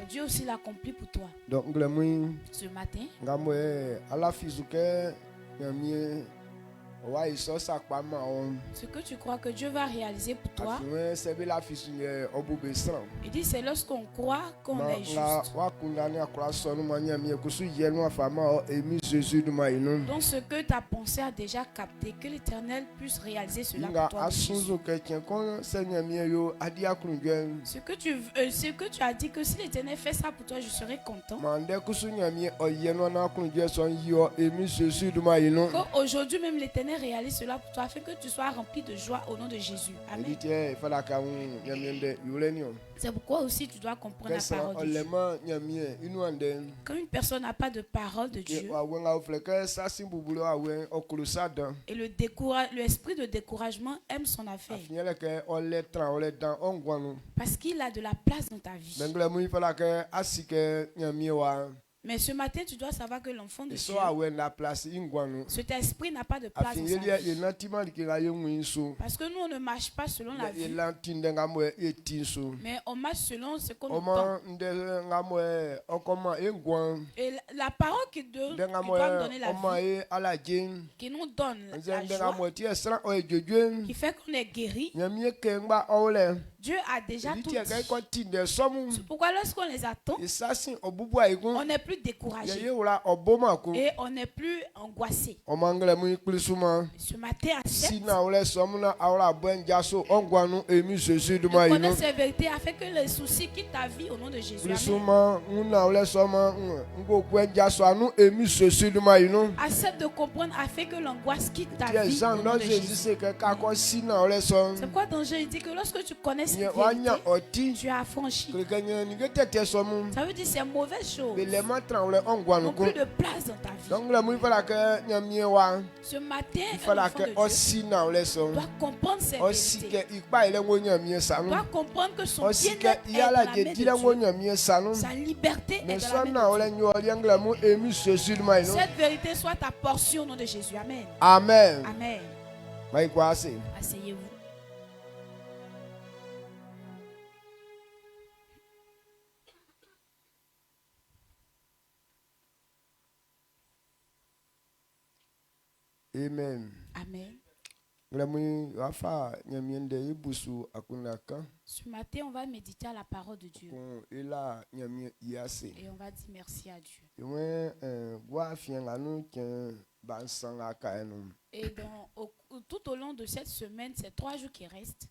Dieu aussi l'accomplit pour toi. Donc, Ce matin, ce que tu crois que Dieu va réaliser pour toi, il dit c'est lorsqu'on croit qu'on est juste. Donc ce que ta pensée a déjà capté, que l'Éternel puisse réaliser cela pour toi. Ce que tu as dit, que si l'Éternel fait ça pour toi, je serai content. Aujourd'hui même l'Éternel réalise cela pour toi afin que tu sois rempli de joie au nom de Jésus. Amen. C'est pourquoi aussi tu dois comprendre la parole de Dieu. Quand une personne n'a pas de parole de Dieu, et l'esprit de découragement aime son affaire, parce qu'il a de la place dans ta vie. Mais ce matin, tu dois savoir que l'enfant de Dieu, cet esprit n'a pas de place dans sa vie. Parce que nous, on ne marche pas selon la vie, mais on marche selon ce qu'on entend. Et la parole qui doit nous donner la vie, qui nous donne la joie, qui fait qu'on est guéri, Dieu a déjà tout dit. C'est pourquoi lorsqu'on les attend, on n'est plus découragé et on n'est plus angoissé. Ce matin, accepte de connaître ces vérités afin que les soucis quittent ta vie au nom de Jésus. Amen. Accepte de comprendre afin que l'angoisse quitte ta vie au nom de Jésus. C'est pourquoi dans Jésus dit que lorsque tu connais cette vérité, tu as affranchi. Ça veut dire c'est mauvaise chose. Non plus de place dans ta vie. Ce matin, Dieu doit comprendre ces vérités. Doit comprendre que son bien-être est dans la main de Dieu. Sa liberté est dans la main de Dieu. Cette vérité soit ta portion au nom de Jésus. Amen. Amen. Amen. Asseyez-vous. Amen. Amen. Ce matin, on va méditer à la parole de Dieu. Et on va dire merci à Dieu. Et tout au long de cette semaine, ces 3 jours qui restent,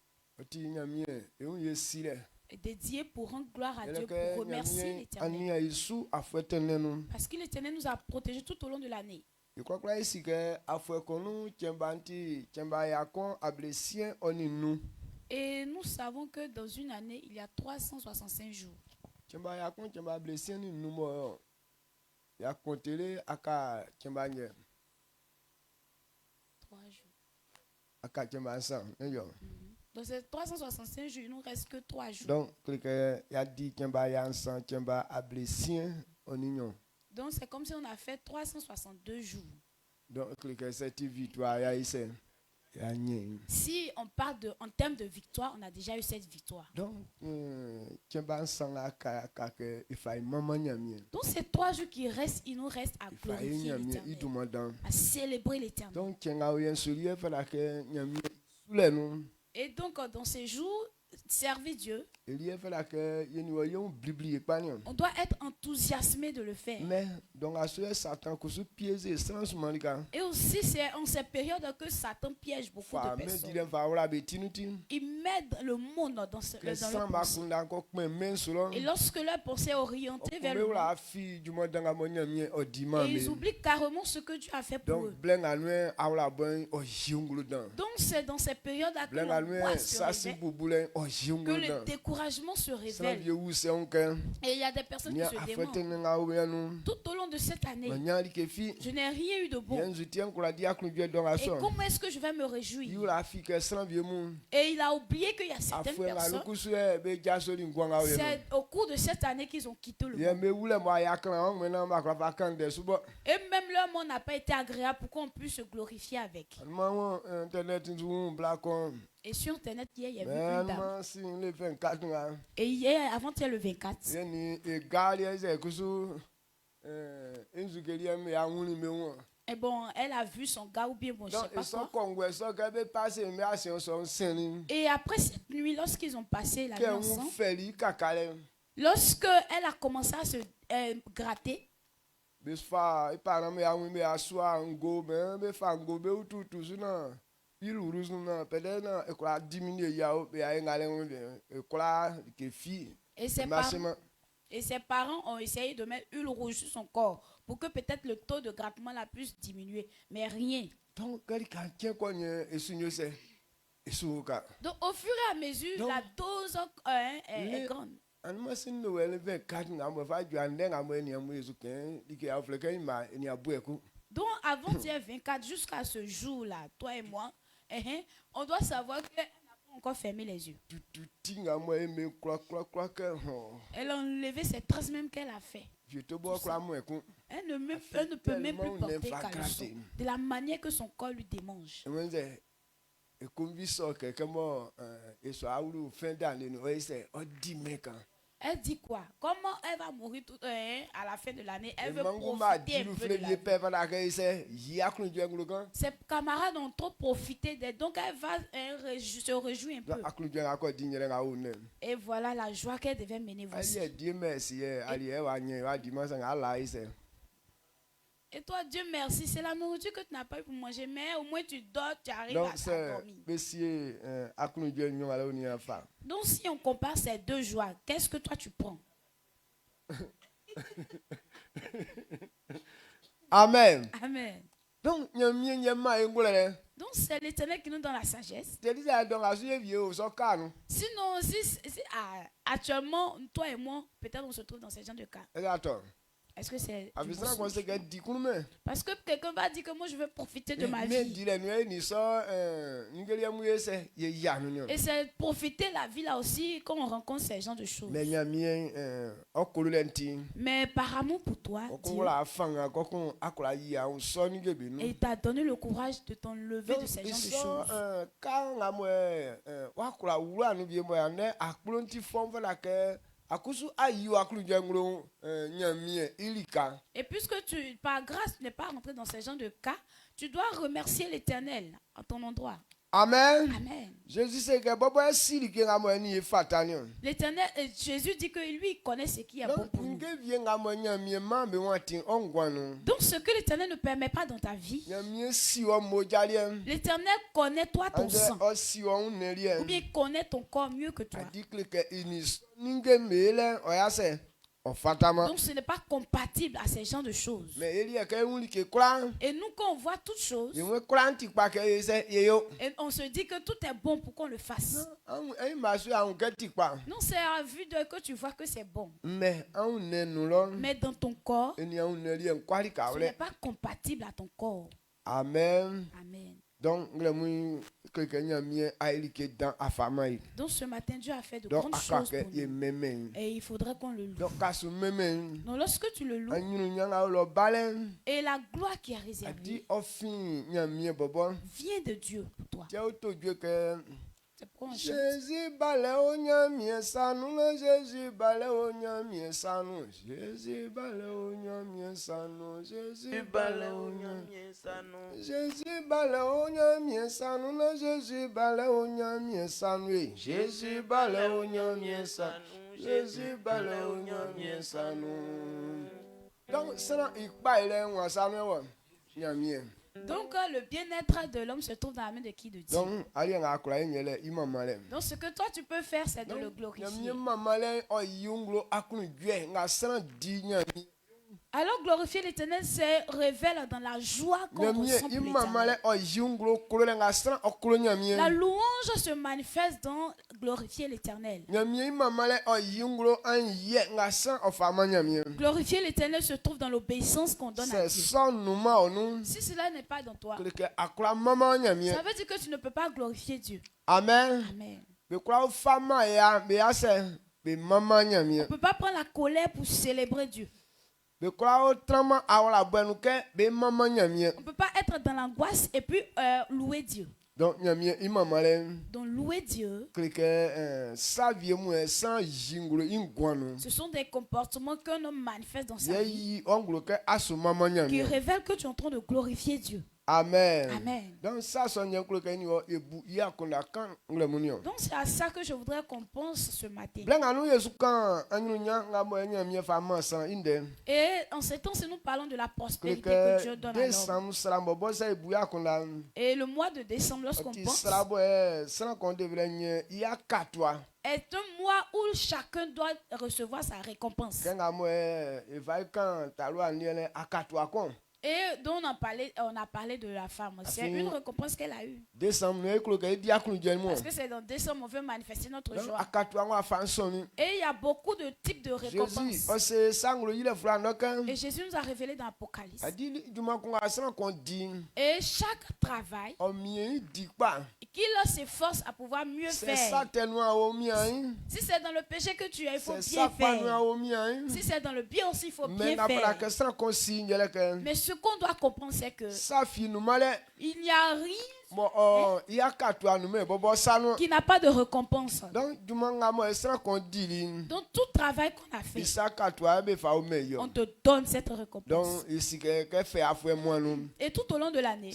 dédiés pour rendre gloire à Dieu, pour remercier l'Éternel. Parce que l'Éternel nous a protégés tout au long de l'année. Et nous savons que dans une année, il y a 365 jours. 3 jours. Dans ces 365 jours, il ne nous reste que 3 jours. Donc c'est comme si on a fait 362 jours. Si on parle en termes de victoire, on a déjà eu cette victoire. Donc ces 3 jours qui restent, il nous reste à glorifier l'Éternel, à célébrer l'Éternel. Et donc dans ces jours, servir Dieu, on doit être enthousiasmé de le faire. Et aussi c'est en ces périodes que Satan piège beaucoup de personnes. Il met le monde dans leur pensée. Et lorsque leur pensée est orientée vers le monde, et ils oublient carrément ce que Dieu a fait pour eux. Donc c'est dans ces périodes que l'angoisse se révèle, que le découragement se révèle. Et il y a des personnes qui se demandent, tout au long de cette année, je n'ai rien eu de bon. Et comment est-ce que je vais me réjouir? Et il a oublié qu'il y a certaines personnes, c'est au cours de cette année qu'ils ont quitté le monde. Et même leur mort n'a pas été agréable pour qu'on puisse se glorifier avec. Et sur Internet, hier, il y avait une dame. Et hier, avant-hier, le 24. Et bon, elle a vu son gars ou bien bon, je sais pas quoi. Et après cette nuit, lorsqu'ils ont passé la nuit ensemble, lorsque elle a commencé à se gratter, et ses parents ont essayé de mettre huile rouge sur son corps pour que peut-être le taux de grattement la puisse diminuer, mais rien. Donc au fur et à mesure, la dose est grande. Donc avant-hier 24 jusqu'à ce jour-là, toi et moi, on doit savoir qu'elle n'a pas encore fermé les yeux. Elle a enlevé ces traces même qu'elle a fait. Elle ne peut même plus porter caleçon de la manière que son corps lui démange. Elle dit quoi? Comment elle va mourir à la fin de l'année? Elle veut profiter un peu de la vie. Ses camarades ont trop profité d'elle, donc elle va se réjouir un peu. Et voilà la joie qu'elle devait mener. Voici. Et toi, Dieu merci, c'est la nourriture que tu n'as pas eu pour manger, mais au moins tu dors, tu arrives à t'endormir. Donc si on compare ces deux joies, qu'est-ce que toi tu prends? Amen. Amen. Donc c'est l'Éternel qui nous donne la sagesse. Sinon, actuellement, toi et moi, peut-être on se trouve dans ce genre de cas. Est-ce que c'est parce que quelqu'un va dire que moi je veux profiter de ma vie. Et c'est profiter la vie là aussi quand on rencontre ces gens de choses. Mais par amour pour toi, Dieu, et il t'a donné le courage de t'enlever de ces gens de choses. Et puisque par grâce, tu n'es pas rentré dans ce genre de cas, tu dois remercier l'Éternel à ton endroit. Amen. Amen. Jésus dit que lui il connaît ce qui est bon pour nous. Donc ce que l'Éternel ne permet pas dans ta vie, l'Éternel connaît toi ton sang. Ou bien il connaît ton corps mieux que toi. Donc ce n'est pas compatible à ces genres de choses. Et nous quand on voit toutes choses, et on se dit que tout est bon pour qu'on le fasse. Non, c'est à vue de que tu vois que c'est bon. Mais dans ton corps, ce n'est pas compatible à ton corps. Amen. Amen. Donc ce matin, Dieu a fait de grandes choses pour nous. Et il faudrait qu'on le loue. Donc lorsque tu le loues, et la gloire qui est réservée vient de Dieu pour toi. C'est pourquoi on chante. Jésus balé onyamie sanu, Jésus balé onyamie sanu, Jésus balé onyamie sanu, Jésus balé onyamie sanu, Jésus balé onyamie sanu, Jésus balé onyamie sanu, Jésus balé onyamie sanu, Jésus balé onyamie sanu. Donc ça il baile on sanu wa nyamie. Donc le bien-être de l'homme se trouve dans la main de qui? De Dieu. Donc ce que toi tu peux faire, c'est de le glorifier. Alors glorifier l'Éternel se révèle dans la joie qu'on ressent pour l'Éternel. La louange se manifeste dans glorifier l'Éternel. Glorifier l'Éternel se trouve dans l'obéissance qu'on donne à Dieu. Si cela n'est pas dans toi, ça veut dire que tu ne peux pas glorifier Dieu. Amen. Amen. On ne peut pas prendre la colère pour célébrer Dieu. On ne peut pas être dans l'angoisse et puis louer Dieu. Donc louer Dieu, ce sont des comportements qu'un homme manifeste dans sa vie qui révèlent que tu es en train de glorifier Dieu. Amen. Amen. Donc c'est à ça que je voudrais qu'on pense ce matin. Et en ces temps, nous parlons de la prospérité que Dieu donne à l'homme. Et le mois de décembre, lorsqu'on pense, est un mois où chacun doit recevoir sa récompense. Et dont on a parlé de la femme. C'est une récompense qu'elle a eue. Parce que c'est dans décembre on veut manifester notre joie. Et il y a beaucoup de types de récompenses. Et Jésus nous a révélé dans l'Apocalypse. Et chaque travail qu'il s'efforce à pouvoir mieux faire. Si c'est dans le péché que tu as, il faut bien faire. Si c'est dans le bien aussi, il faut bien faire. Mais ce qu'on doit comprendre, c'est que il n'y a rien qui n'a pas de récompense. Donc tout travail qu'on a fait, on te donne cette récompense. Et tout au long de l'année,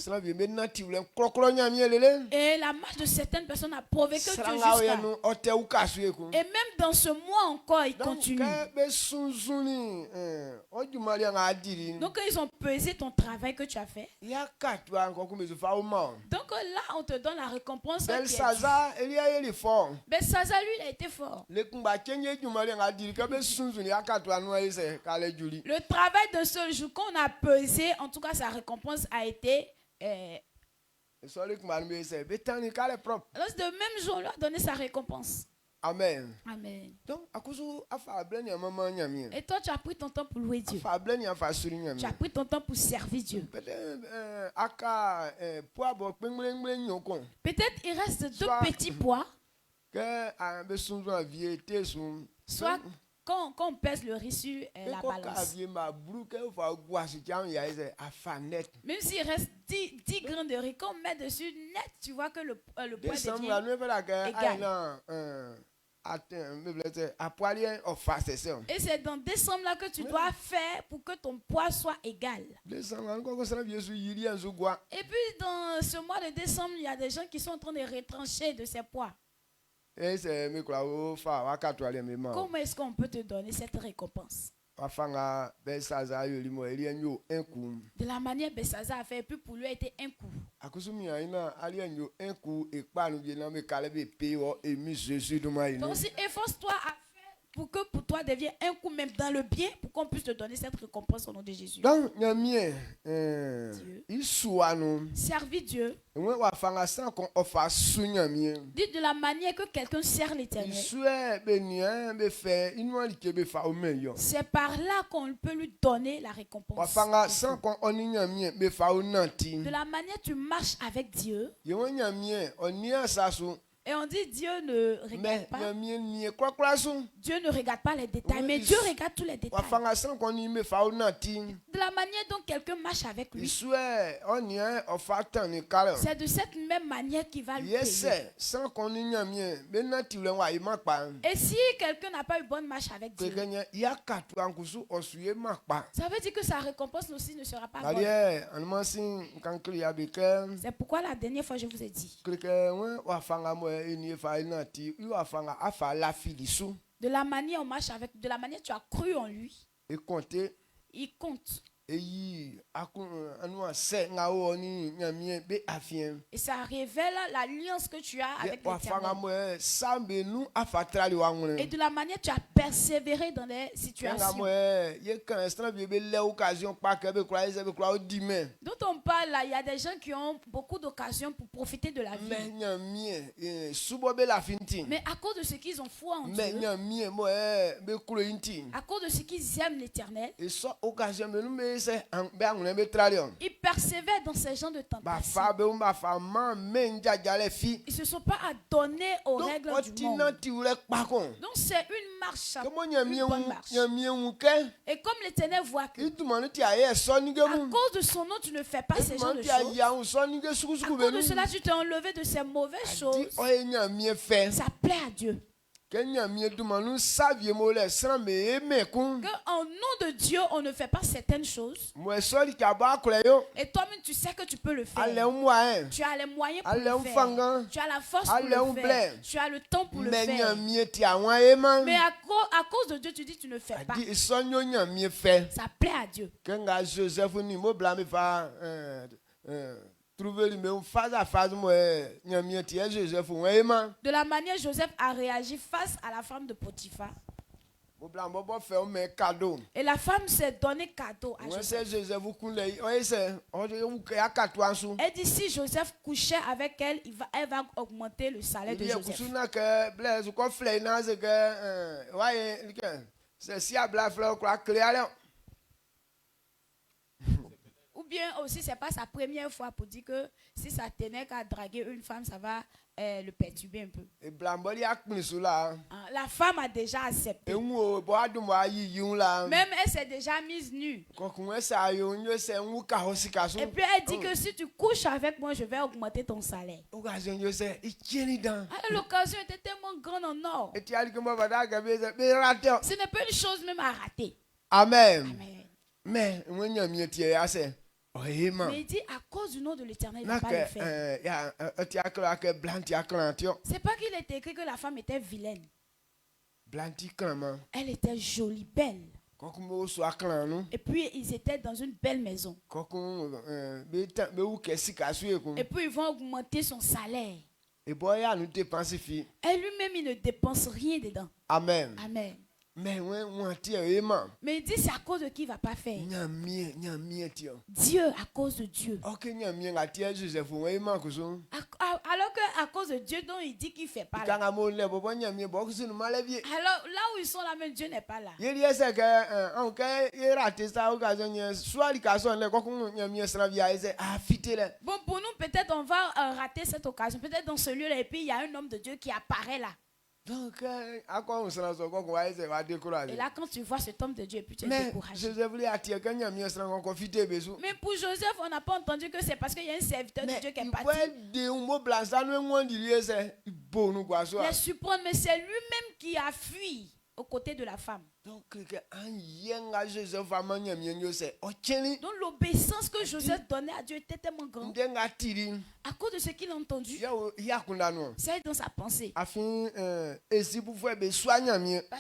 et la marche de certaines personnes a prouvé que Dieu jusqu'à. Et même dans ce mois encore, il continue. Donc ils ont pesé ton travail que tu as fait. Donc là, on te donne la récompense. Belshazzar, lui, il a été fort. Le travail de ce jour qu'on a pesé, en tout cas, sa récompense a été. Alors, de même jour, on lui a donné sa récompense. Amen. Amen. Donc, et toi, tu as pris ton temps pour louer Dieu. Tu as pris ton temps pour servir Dieu. Peut-être il reste deux petits pois. Soit quand on pèse le riz sur la balance. Même s'il reste 10 grains de riz, quand on met dessus net, tu vois que le poids devient égal. Et c'est dans décembre là que tu dois faire pour que ton poids soit égal. Et puis dans ce mois de décembre, il y a des gens qui sont en train de retrancher de ces poids. Comment est-ce qu'on peut te donner cette récompense? De la manière Belshazzar a fait, et puis pour lui a été un coup. Donc aussi efforce-toi à faire pour que pour toi devienne un coup même dans le bien, pour qu'on puisse te donner cette récompense au nom de Jésus. Donc, servir Dieu. Dites de la manière que quelqu'un sert l'Éternel. C'est par là qu'on peut lui donner la récompense. De la manière tu marches avec Dieu. Et on dit Dieu ne regarde pas. Dieu ne regarde pas les détails, mais Dieu regarde tous les détails. De la manière dont quelqu'un marche avec lui, c'est de cette même manière qu'il va lui payer. Et si quelqu'un n'a pas eu bonne marche avec Dieu, ça veut dire que sa récompense aussi ne sera pas bonne. C'est pourquoi la dernière fois je vous ai dit, de la manière on marche avec, de la manière tu as cru en lui, il compte. Et ça révèle l'alliance que tu as avec l'Éternel. Et de la manière tu as persévéré dans les situations. Dont on parle là, il y a des gens qui ont beaucoup d'occasions pour profiter de la vie. Mais à cause de ce qu'ils ont foi en Dieu, à cause de ce qu'ils aiment l'Éternel, Ils persévèrent dans ces genres de tentations. Ils ne se sont pas adonnés aux règles du monde. Donc c'est une marche, une bonne marche. Et comme l'Éternel voit que à cause de son nom tu ne fais pas ces genres de choses, à cause de cela tu t'es enlevé de ces mauvaises choses, ça plaît à Dieu. Que en nom de Dieu, on ne fait pas certaines choses. Et toi-même, tu sais que tu peux le faire. Tu as les moyens pour le faire. Tu as la force pour le faire. Tu as le temps pour le faire. Mais à cause de Dieu, tu dis que tu ne fais pas. Ça plaît à Dieu. De la manière Joseph a réagi face à la femme de Potiphar. Et la femme s'est donné cadeau à Joseph. Elle dit si Joseph couchait avec elle, elle va augmenter le salaire de Joseph. Ou bien aussi, c'est pas sa première fois pour dire que si ça tenait qu'à draguer une femme, ça va le perturber un peu. La femme a déjà accepté. Même elle s'est déjà mise nue. Et puis elle dit que si tu couches avec moi, je vais augmenter ton salaire. L'occasion était tellement grande en or. Ce n'est pas une chose même à rater. Amen. Mais il dit à cause du nom de l'Éternel, il ne va pas le faire. C'est pas qu'il est écrit que la femme était vilaine. Elle était jolie, belle. Et puis ils étaient dans une belle maison. Et puis ils vont augmenter son salaire. Et lui-même il ne dépense rien dedans. Amen. Amen. Mais il dit c'est à cause de qui il ne va pas faire. Dieu, à cause de Dieu. Alors qu'à cause de Dieu dont il dit qu'il ne fait pas là. Alors là où ils sont là, même Dieu n'est pas là. Bon, pour nous peut-être on va rater cette occasion. Peut-être dans ce lieu-là et puis il y a un homme de Dieu qui apparaît là. Donc, et là, quand tu vois cet homme de Dieu, et puis tu es découragé. Mais pour Joseph, on n'a pas entendu que c'est parce qu'il y a un serviteur de Dieu qui est parti. Les surprendre, mais c'est lui-même qui a fui aux côtés de la femme. Donc l'obéissance que Joseph donnait à Dieu était tellement grande. À cause de ce qu'il a entendu, c'est dans sa pensée. Parce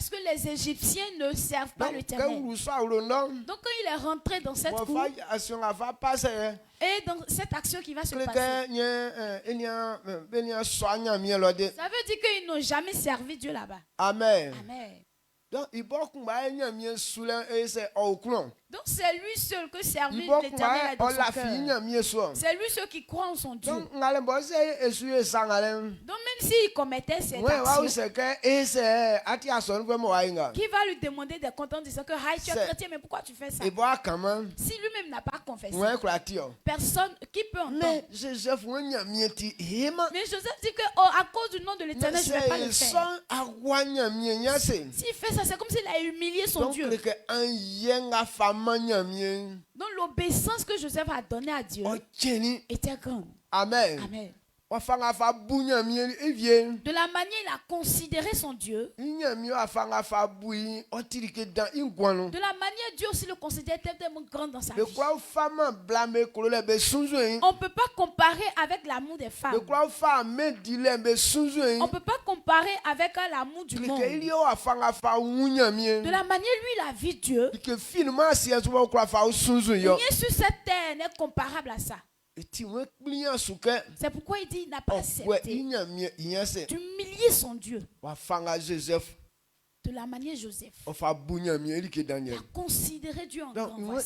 que les Égyptiens ne servent pas l'Éternel. Donc quand il est rentré dans cette cour, et dans cette action qui va se passer, ça veut dire qu'ils n'ont jamais servi Dieu là-bas. Amen. Amen. Donc c'est lui seul que servir l'Éternel dans son cœur. C'est lui seul qui croit en son Dieu. Donc même s'il commettait cette action, qui va lui demander des comptes en disant que tu es chrétien, mais pourquoi tu fais ça? Si lui-même n'a pas confessé, personne qui peut entendre. Mais Joseph dit que à cause du nom de l'Éternel, je ne vais pas le faire. S'il fait ça, c'est comme s'il a humilié son Dieu. Donc l'obéissance que Joseph a donnée à Dieu était grande. Amen. Amen. De la manière il a considéré son Dieu, de la manière Dieu aussi le considère tellement grand dans sa vie. On ne peut pas comparer avec l'amour des femmes. On ne peut pas comparer avec l'amour du monde. De la manière lui il a vu Dieu, rien sur cette terre n'est comparable à ça. C'est pourquoi il dit il n'a pas accepté d'humilier son Dieu. De la manière Joseph, il a considéré Dieu en grand. Donc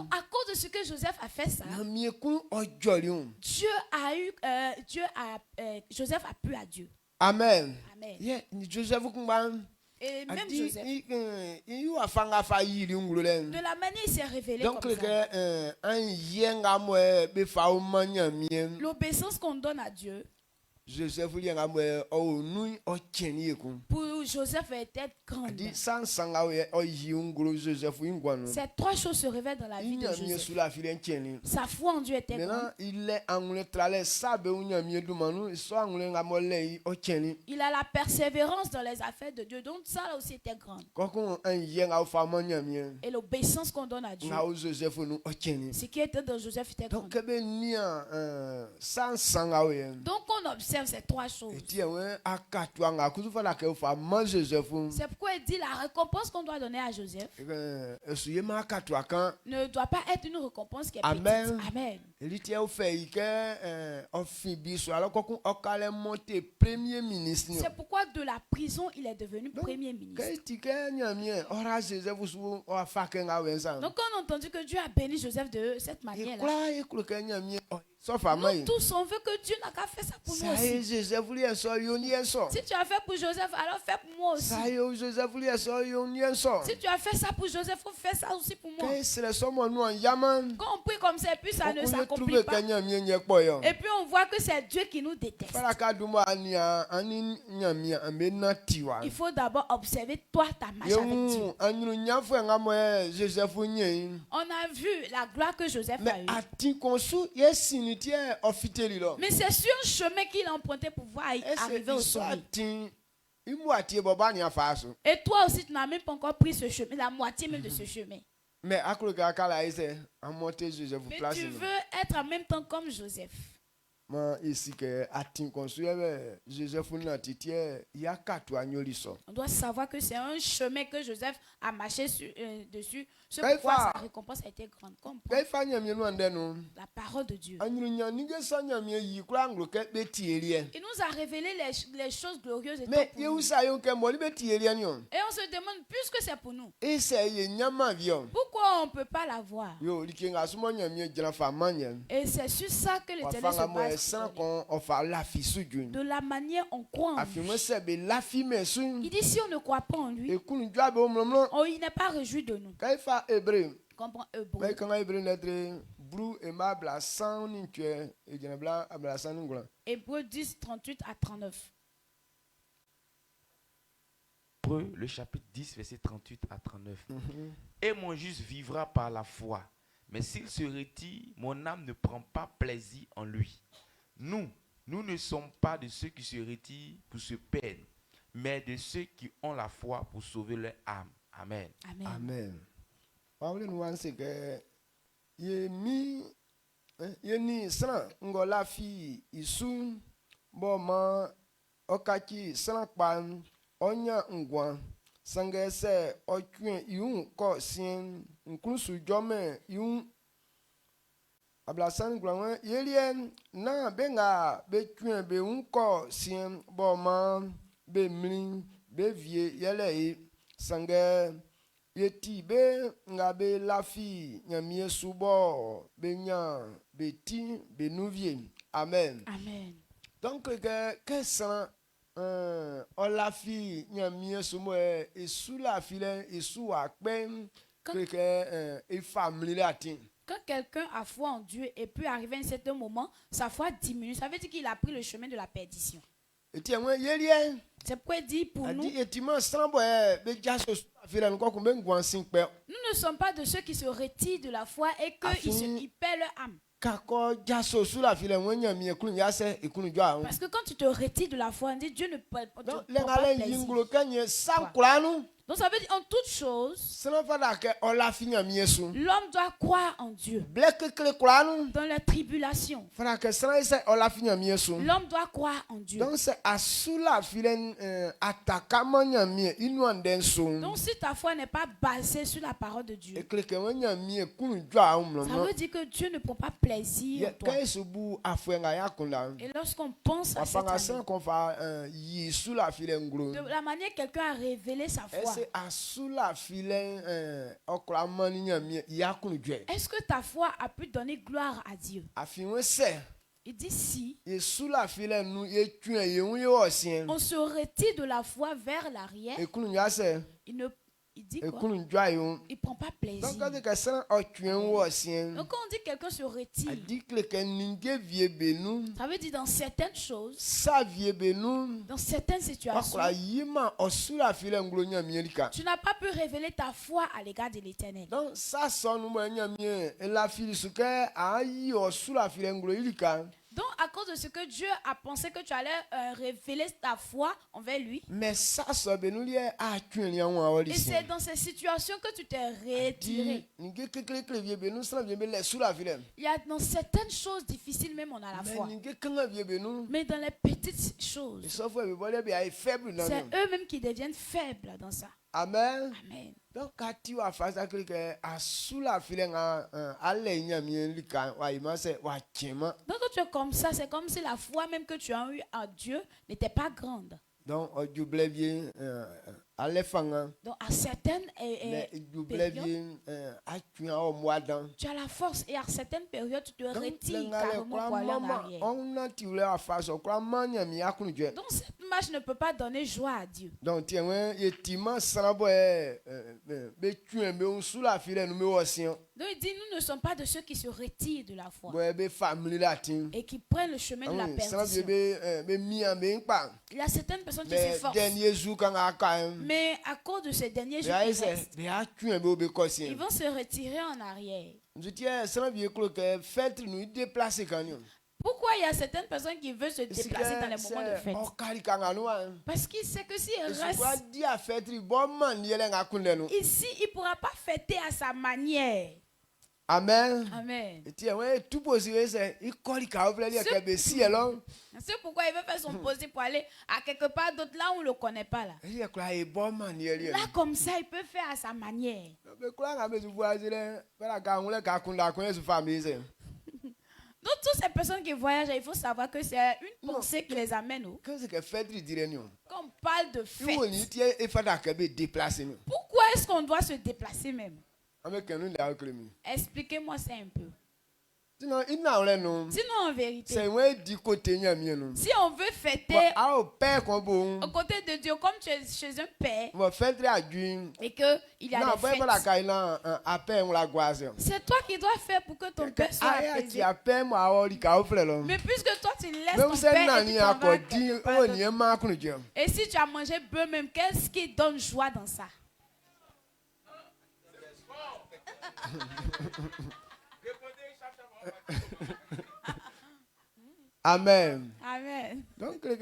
à cause de ce que Joseph a fait ça, Joseph a pu à Dieu. Amen. Amen. Et même Joseph, de la manière il s'est révélé comme ça. L'obéissance qu'on donne à Dieu, pour Joseph était grande. Ces trois choses se révèlent dans la vie de Joseph. Sa foi en Dieu était grande. Il a la persévérance dans les affaires de Dieu. Donc ça aussi était grande. Et l'obéissance qu'on donne à Dieu, ce qui était dans Joseph était grande. Donc on observe ces trois choses. C'est pourquoi il dit la récompense qu'on doit donner à Joseph ne doit pas être une récompense qui est petite. Amen. C'est pourquoi de la prison il est devenu premier ministre. Donc on a entendu que Dieu a béni Joseph de cette manière-là. Nous tous on veut que Dieu n'a qu'à faire ça pour nous aussi. Si tu as fait pour Joseph, alors fais pour moi aussi. Si tu as fait ça pour Joseph, faut faire ça aussi pour moi. Quand on prie comme ça, et puis ça ne s'accomplit pas. Et puis on voit que c'est Dieu qui nous déteste. Il faut d'abord observer toi ta marche avec Dieu. On a vu la gloire que Joseph a eue. Mais c'est sur un chemin qu'il a emprunté pour pouvoir arriver au sommet. Et toi aussi, tu n'as même pas encore pris ce chemin, la moitié même de ce chemin. Mais tu veux être en même temps comme Joseph. On doit savoir que c'est un chemin que Joseph a marché dessus. Ce pourquoi sa récompense a été grande. La parole de Dieu. Il nous a révélé les choses glorieuses. Et on se demande, puisque c'est pour nous, pourquoi on ne peut pas la voir? Et c'est sur ça que l'Éternel se base. De la manière on croit en lui. Il dit si on ne croit pas en lui, il n'est pas réjoui de nous. Comprends Hébreu. Hébreu 10, 38 à 39. Hébreu, le chapitre 10, verset 38 à 39. Et mon juste vivra par la foi. Mais s'il se retire, mon âme ne prend pas plaisir en lui. Nous ne sommes pas de ceux qui se retirent pour se perdre, mais de ceux qui ont la foi pour sauver leur âme. Amen. Amen. Amen. Yeni sran ngola fi isu boma okaki sran pan onya ngwan sangese okwen iun ko sin nkrusu jome iun ablasan ngwan yelien na benga betwen be unko sin boma be mrin be vie yele sange yeti be nga be lafi nyamie subo be nya beti be nouvie. Amen. Amen. Donc que ça olafi nyamie sumo e sous la file e sous akpen que e famille latin. Quand quelqu'un a foi en Dieu et peut arriver à un certain moment, sa foi diminue. Ça veut dire qu'il a pris le chemin de la perdition. C'est pourquoi il dit pour nous, nous ne sommes pas de ceux qui se retirent de la foi et qu'ils perdent leur âme. Parce que quand tu te retires de la foi, on dit Dieu ne peut pas plaisir. Donc ça veut dire en toute chose, l'homme doit croire en Dieu. Dans la tribulation, l'homme doit croire en Dieu. Donc si ta foi n'est pas basée sur la parole de Dieu, ça veut dire que Dieu ne prend pas plaisir en toi. Et lorsqu'on pense à cette année, de la manière que quelqu'un a révélé sa foi, est-ce que ta foi a pu donner gloire à Dieu? Il dit si on se retire de la foi vers l'arrière, il dit quoi? Il ne prend pas plaisir. Donc quand on dit quelqu'un se retire, ça veut dire dans certaines choses, dans certaines situations, tu n'as pas pu révéler ta foi à l'égard de l'Éternel. Donc ça donc, à cause de ce que Dieu a pensé que tu allais révéler ta foi envers lui. Et c'est dans ces situations que tu t'es retiré. Il y a dans certaines choses difficiles, même on a la foi. Mais dans les petites choses, c'est eux-mêmes qui deviennent faibles dans ça. Amen. Amen. Donc, quand tu as fait ça, donc tu es comme ça, c'est comme si la foi même que tu as eue en Dieu n'était pas grande. Donc, donc à certaines périodes, tu as la force et à certaines périodes, tu te retires carrément pour aller en arrière. Donc cette marche ne peut pas donner joie à Dieu. Donc il dit, nous ne sommes pas de ceux qui se retirent de la foi et qui prennent le chemin de la perdition. Il y a certaines personnes qui s'efforcent. Mais à cause de ces derniers jours, ils vont se retirer en arrière. Pourquoi il y a certaines personnes qui veulent se déplacer dans les moments de fête? Parce qu'il sait que s'il reste ici, il ne pourra pas fêter à sa manière. Amen. Amen. C'est pourquoi il veut faire son posé pour aller à quelque part d'autre là où on ne le connaît pas. Là comme ça, il peut faire à sa manière. Donc toutes ces personnes qui voyagent, il faut savoir que c'est une pensée qui les amène où? Quand on parle de fête, pourquoi est-ce qu'on doit se déplacer même? Expliquez-moi ça un peu. Sinon, en vérité, si on veut fêter au côté de Dieu, comme tu es chez un père, et qu'il y a des fêtes, c'est toi qui dois faire pour que ton père soit apaisé. Mais puisque toi tu laisses ton père et tu t'en vas quelque part d'autre. Et si tu as mangé peu même, qu'est-ce qui donne joie dans ça? Amen. Amen. Donc, ça veut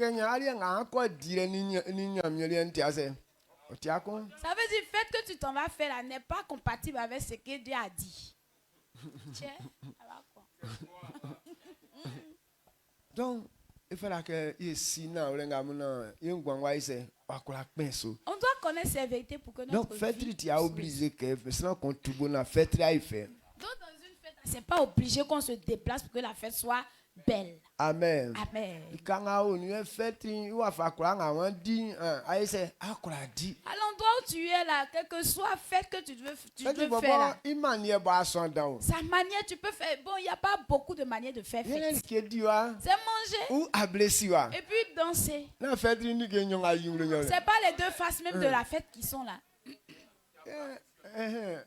dire le fait que tu t'en vas faire là n'est pas compatible avec ce que Dieu a dit. Tiens, alors quoi? Donc, il faut que on doit connaître ces vérités pour que notre vie. Donc, dans une fête, c'est pas obligé qu'on se déplace pour que la fête soit belle. Amen. Amen. À l'endroit où tu es là, quelle que soit fête que tu veux faire là, sa manière tu peux faire. Bon, il n'y a pas beaucoup de manières de faire fête. C'est manger et puis danser. C'est pas les deux faces même de la fête qui sont là. Demain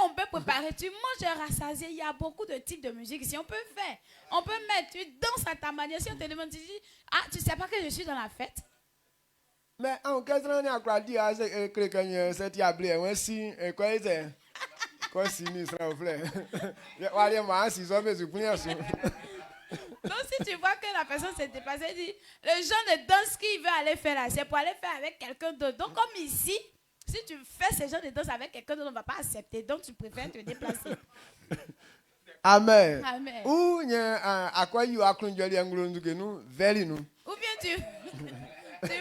on peut préparer, tu manges rassasié, il y a beaucoup de types de musique ici, on peut faire, on peut mettre, tu danses à ta manière. Si on te demande, tu dis, ah tu sais pas que je suis dans la fête. Mais en quest donc si tu vois que la personne s'est déplacée, dit le genre de danse qu'il veut aller faire là, c'est pour aller faire avec quelqu'un d'autre. Donc comme ici, si tu fais ce genre de danse avec quelqu'un d'autre, on ne va pas accepter. Donc tu préfères te déplacer. Amen. Amen. Ou bien tu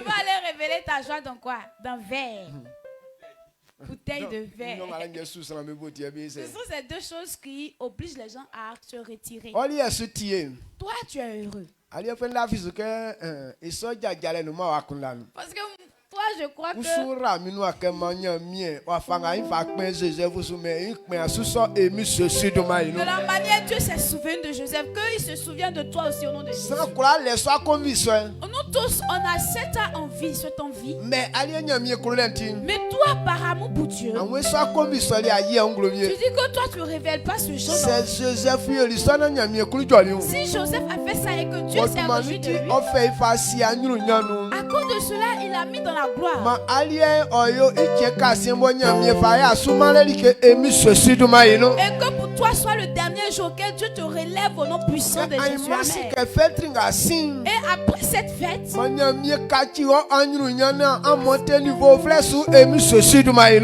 vas aller révéler ta joie dans quoi? Dans verre. Bouteille de verre. Ce sont ces deux choses qui obligent les gens à se retirer. Toi, tu es heureux. Parce que toi, je crois que de la manière Dieu s'est souvenu de Joseph, qu'il se souvient de toi aussi au nom de Jésus. Nous tous, on a cette envie, Mais toi, par amour pour Dieu, tu dis que toi, tu ne révèles pas ce genre d'envie. Si Joseph a fait ça et que Dieu s'est réjoui de lui, à cause de cela, il a mis dans la gloire. Et que pour toi soit le dernier jour, que Dieu te relève au nom puissant de Jésus. Amen. Et après cette fête,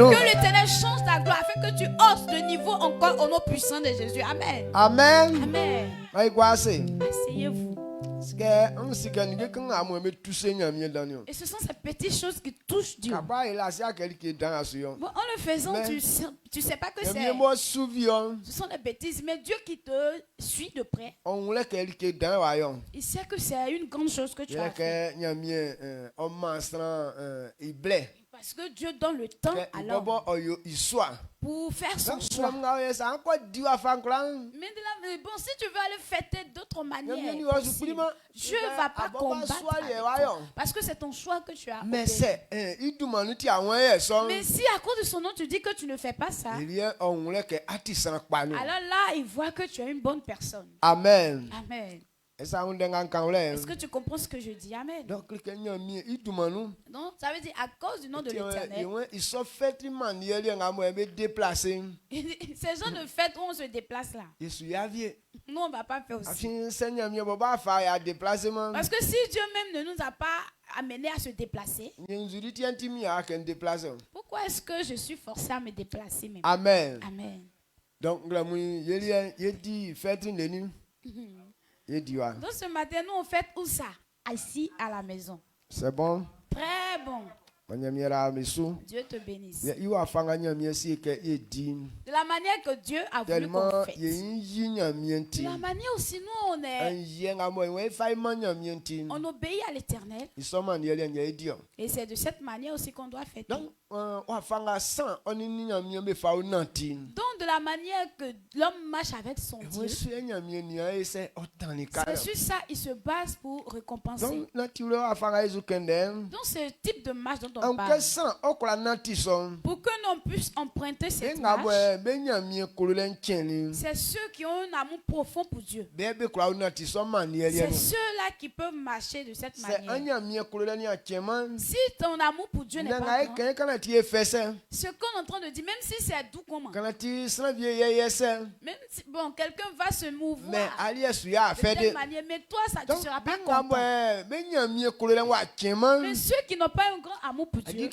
que l'Éternel change ta gloire afin que tu hausses de niveau encore au nom puissant de Jésus. Amen. Amen. Amen. Asseyez-vous. Et ce sont ces petites choses qui touchent Dieu. Bon, en le faisant, tu sais pas que c'est. Ce sont des bêtises, mais Dieu qui te suit de près, il sait que c'est une grande chose que tu as fait. Parce que Dieu donne le temps à l'homme pour faire son choix. Mais bon, si tu veux aller fêter d'autres manières, Dieu ne va pas combattre avec toi, parce que c'est ton choix que tu as. Mais si à cause de son nom tu dis que tu ne fais pas ça, alors là il voit que tu es une bonne personne. Amen. Amen. Est-ce que tu comprends ce que je dis? Amen. Donc, ça veut dire à cause du nom de l'Éternel. Ces gens de fête où on se déplace là. Nous, on ne va pas faire aussi. Parce que si Dieu même ne nous a pas amenés à se déplacer, pourquoi est-ce que je suis forcé à me déplacer même? Amen. Amen. Donc, donc ce matin, nous on fait où ça? Ici à la maison. C'est bon? Très bon. Dieu te bénisse. De la manière que Dieu a voulu qu'on fête. De la manière aussi nous on obéit à l'Éternel. Et c'est de cette manière aussi qu'on doit fêter. Donc de la manière que l'homme marche avec son Dieu, c'est sur ça il se base pour récompenser. Donc ce type de marche dont on parle, pour que l'on puisse emprunter cette marche, c'est ceux qui ont un amour profond pour Dieu. C'est ceux-là qui peuvent marcher de cette manière. Si ton amour pour Dieu n'est pas grand, ce qu'on est en train de dire, même si c'est doux comment, même si bon, quelqu'un va se mouvoir de telle manière, mais toi ça tu ne seras pas content. Mais ceux qui n'ont pas un grand amour pour Dieu,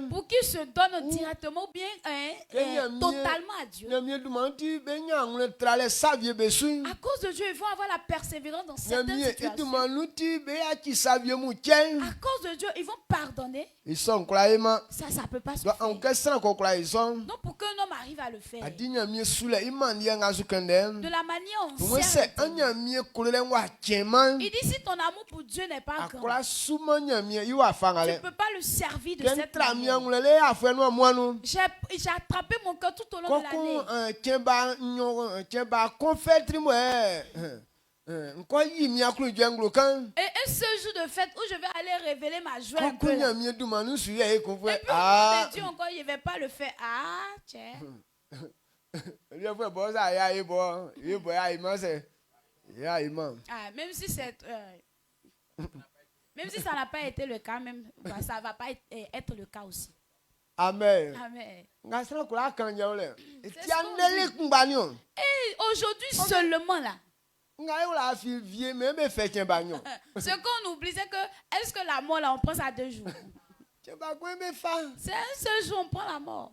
pour qu'ils se donnent directement ou bien totalement à Dieu, à cause de Dieu ils vont avoir la persévérance dans certaines situations. À cause de Dieu ils vont pardonner. Ça ne peut pas se faire. Donc pour qu'un homme arrive à le faire, de la manière on sert, il dit si ton amour pour Dieu n'est pas grand, tu ne peux pas le servir de cette manière. J'ai attrapé mon cœur tout au long de l'année. Et un seul jour de fête où je vais aller révéler ma joie un peu là. Et puis au nom de Dieu encore, il ne va pas le faire. Ah, tiens. Même si c'est... même si ça n'a pas été le cas, même, ça ne va pas être le cas aussi. Amen. Amen. Et aujourd'hui seulement là, ce qu'on oublie, c'est que est-ce que la mort là on prend ça 2 jours? C'est un seul jour on prend la mort.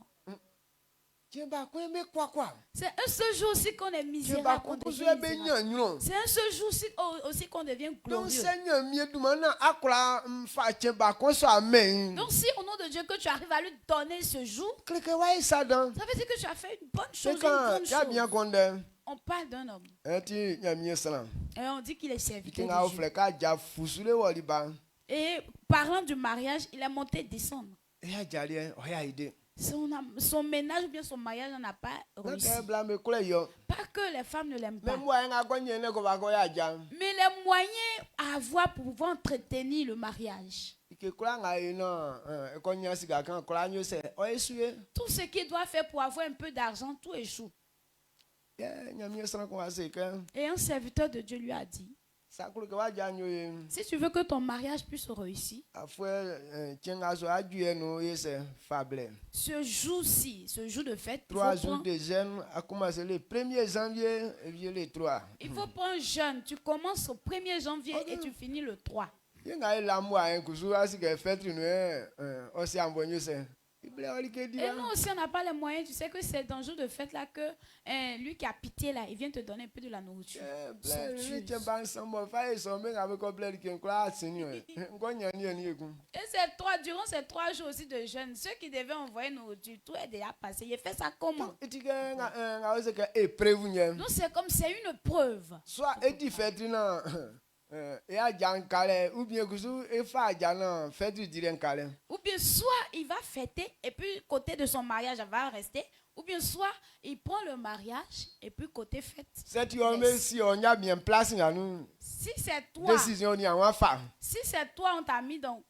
C'est un seul jour aussi qu'on est misérable. C'est un seul jour aussi qu'on devient glorieux. Donc si au nom de Dieu que tu arrives à lui donner ce jour, ça veut dire que tu as fait une bonne chose, une grande chose. on parle d'un homme. Et on dit qu'il est serviteur de Dieu. Et parlant du mariage, il est monté et descendu. Son ménage ou bien son mariage n'a pas réussi. Pas que les femmes ne l'aiment pas. Mais les moyens à avoir pour pouvoir entretenir le mariage. Tout ce qu'il doit faire pour avoir un peu d'argent, tout échoue. Et un serviteur de Dieu lui a dit, si tu veux que ton mariage puisse réussir, ce jour-ci, ce jour de fête, 3 jours de jeûne a commencé le 1er janvier et le 3. Il faut prendre un jeûne. Tu commences au 1er janvier et tu finis le 3. Et nous aussi, on n'a pas les moyens. Tu sais que c'est dans le jour de fête là que lui qui a pitié là, il vient te donner un peu de la nourriture. Et durant ces 3 jours aussi de jeûne, ceux qui devaient envoyer nourriture, tout est déjà passé. Il fait ça comment? Donc c'est comme c'est une preuve. Soit ou bien soit il va fêter et puis côté de son mariage il va rester, ou bien soit il prend le mariage et puis côté fête. Si c'est toi, on t'a mis dans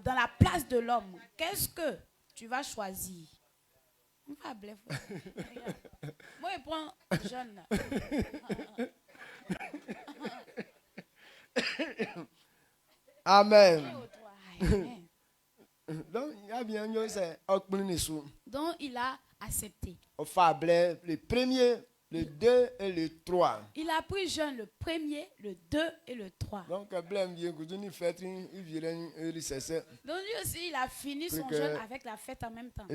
la place de l'homme, qu'est-ce que tu vas choisir? Moi je prends jeune. Amen. Donc il a accepté. Le 1er, le 2 et le 3. Il a pris jeûne le 1er, le 2 et le 3. Donc lui aussi il a fini son jeûne avec la fête en même temps.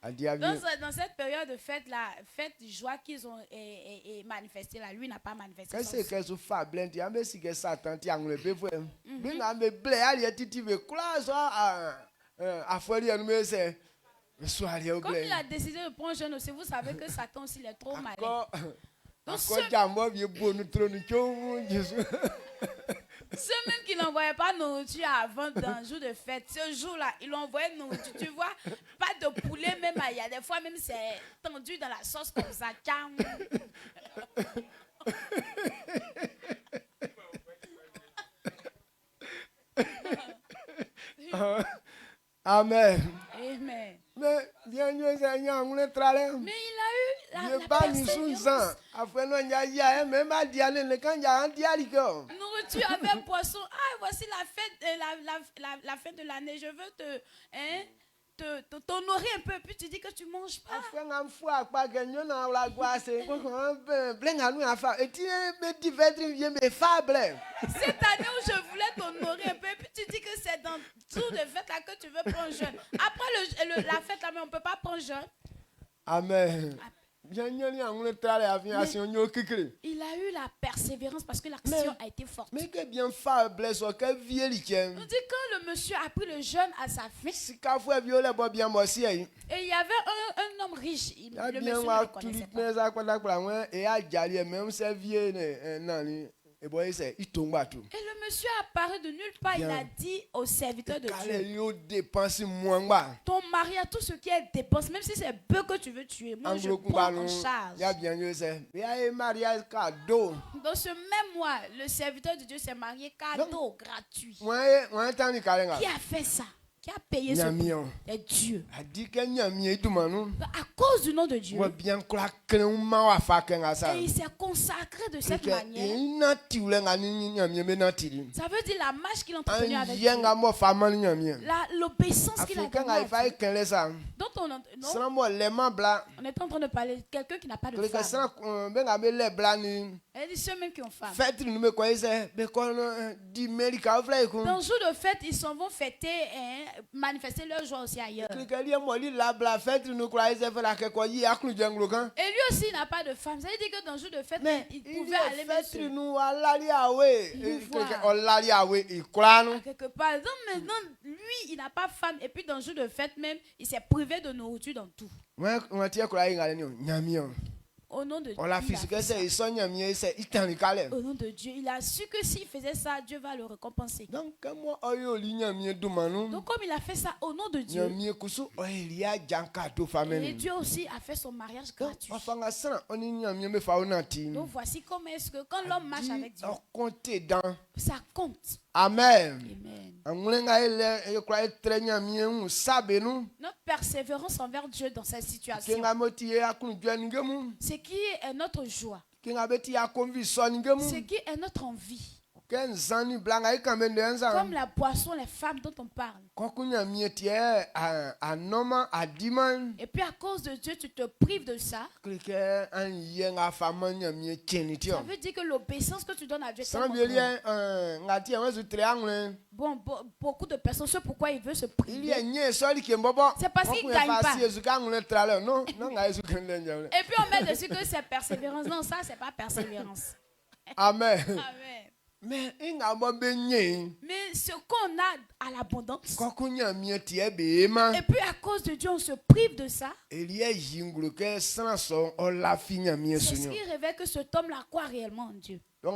Dans cette période de fête, la fête de joie qu'ils ont manifestée là, lui n'a pas manifesté. Comme il a décidé de prendre jeûne aussi, vous savez que Satan aussi il est trop malin. Donc ceux même qui n'envoyaient pas nourriture avant dans le jour de fête, ce jour-là, ils envoyaient nourriture. Tu vois, pas de poulet même. Il y a des fois même c'est tendu dans la sauce comme ça. Amen. Amen. Mais il a eu la persévérance. Nourriture avec poisson. Ah, voici la fête de l'année. Je veux t'honorer un peu, puis tu dis que tu manges pas. Cette année où je voulais t'honorer un peu, puis tu dis que c'est dans tout de fête là que tu veux prendre jeûne. Après la fête là, mais on ne peut pas prendre jeûne. Amen. Il a eu la persévérance parce que l'action a été forte. Mais que bien on dit quand le monsieur a pris le jeûne à sa fin, et il y avait un homme riche, le monsieur ne le connaissait pas. Et le monsieur apparaît de nulle part. Il a dit au serviteur de Dieu, ton mariage, tout ce qui est dépense, même si c'est peu que tu veux tuer, moi je prends en charge. Dans ce même mois, le serviteur de Dieu s'est marié, cadeau gratuit. Qui a fait ça? Qui a payé ce prix? C'est Dieu. À cause du nom de Dieu. Et il s'est consacré de cette manière. Ça veut dire la marche qu'il entretenait avec Dieu. L'obéissance qu'il a donnée. Donc on est en train de parler de quelqu'un qui n'a pas de femme. Elle dit ceux même qui ont femme. Dans le jour de fête, ils s'en vont fêter, manifester leur joie aussi ailleurs. Et lui aussi n'a pas de femme. Ça veut dire que dans le jour de fête, il pouvait aller même se quelque part. Donc maintenant, lui, il n'a pas de femme. Et puis dans le jour de fête même, il s'est privé de nourriture dans tout. Au nom de Dieu. Au nom de Dieu, il a su que s'il faisait ça, Dieu va le récompenser. Donc comme il a fait ça au nom de Dieu, et Dieu aussi a fait son mariage gratuit. Donc voici comment est-ce que quand l'homme marche avec Dieu, ça compte. Amen. Amen. Notre persévérance envers Dieu dans cette situation, c'est qui est notre joie, c'est qui est notre envie. Comme la boisson, les femmes dont on parle. Et puis à cause de Dieu, tu te prives de ça. Ça veut dire que l'obéissance que tu donnes à Dieu, bon, beaucoup de personnes, c'est pourquoi il veut se priver. C'est parce qu'il ne gagne pas. Et puis on met dessus que c'est persévérance. Non, ça, c'est pas persévérance. Amen. Amen. Mais ce qu'on a à l'abondance, et puis à cause de Dieu, on se prive de ça. C'est ce qui révèle que cet homme-là croit réellement en Dieu. Bon,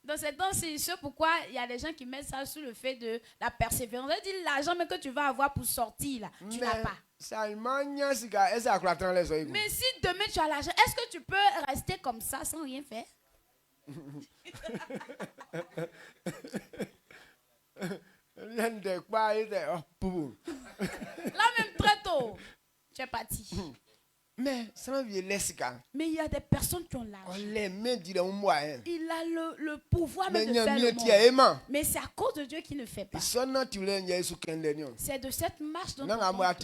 dans ces temps, c'est pourquoi il y a des gens qui mettent ça sous le fait de la persévérance. Ils disent l'argent que tu vas avoir pour sortir, là, tu n'as pas. Mais si demain tu as l'argent, est-ce que tu peux rester comme ça sans rien faire? Là même très tôt, tu es parti. Mais il y a des personnes qui ont l'argent. Il a le pouvoir même de faire le monde. Mais c'est à cause de Dieu qu'il ne fait pas. C'est de cette marche dont on parle.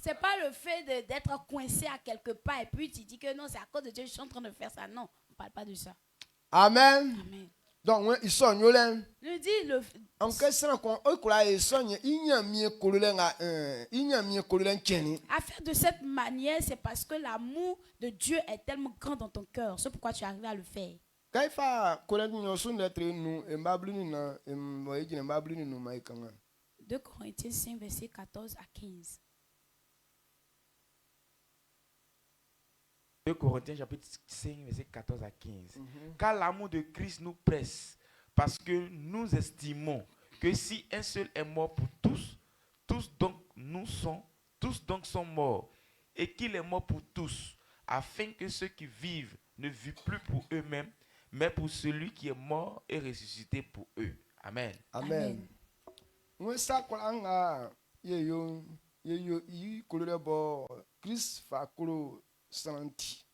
C'est pas le fait d'être coincé à quelque part et puis tu dis que non, c'est à cause de Dieu que je suis en train de faire ça. Non, on ne parle pas de ça. Amen. Amen. Donc, ils sont je dis à faire de cette manière, c'est parce que l'amour de Dieu est tellement grand dans ton cœur. C'est pourquoi tu arrives à le faire. 2 Corinthiens 5, versets 14 à 15. 2 Corinthiens chapitre 5, verset 14 à 15. Car l'amour de Christ nous presse, parce que nous estimons que si un seul est mort pour tous, tous donc sont morts, et qu'il est mort pour tous, afin que ceux qui vivent ne vivent plus pour eux-mêmes, mais pour celui qui est mort et ressuscité pour eux. Amen. Amen. Santi.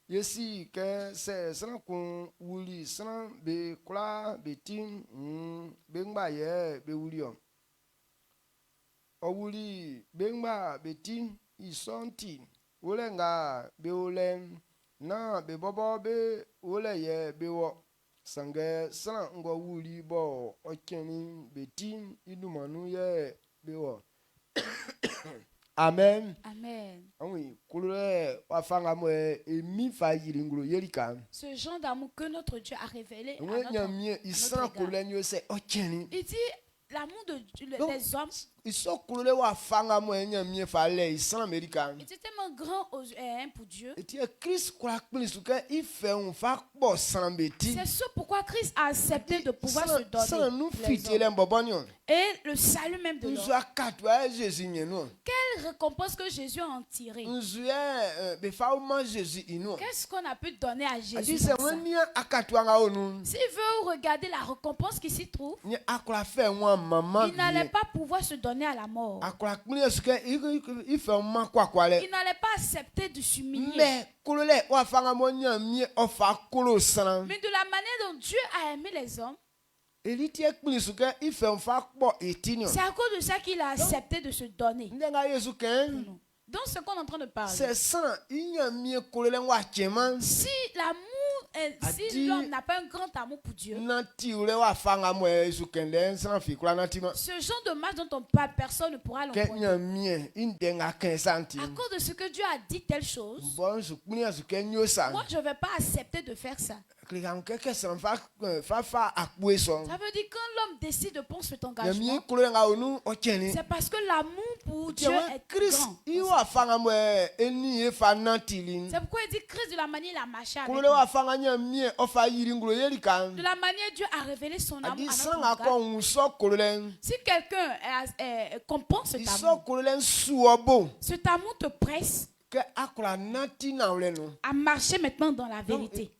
Yesi ke se san kun wuli san be kula be tin be ngba ye be wuli o wuli be ngba be tin I santi wole nga be wole na be bobo be wole ye be wo sange san ngo wuli bo o keni be tin idumanu ye be wo. Amen. Amen. Ce genre d'amour que notre Dieu a révélé à notre égard. Il dit l'amour des hommes. Il était tellement grand pour Dieu. C'est ce pourquoi Christ a accepté de pouvoir se donner. Et le salut même de l'homme. Quelle récompense que Jésus a en tiré? Qu'est-ce qu'on a pu donner à Jésus? S'il veut regarder la récompense qui s'y trouve, il n'allait pas pouvoir se donner à la mort. Il n'allait pas accepter de s'humilier. Mais de la manière dont Dieu a aimé les hommes, c'est à cause de ça qu'il a accepté de se donner. Donc ce qu'on est en train de parler, si l'amour si l'homme n'a pas un grand amour pour Dieu, ce genre de marche dont on parle, personne ne pourra l'emprunter. À cause de ce que Dieu a dit telle chose, moi je ne vais pas accepter de faire ça. Ça veut dire quand l'homme décide de prendre cet engagement, c'est parce que l'amour pour Dieu est grand. C'est pourquoi il dit Christ de la manière il a marché avec nous. De la manière Dieu a révélé son amour à notre endroit. Si quelqu'un comprend cet amour te presse à marcher maintenant dans la vérité.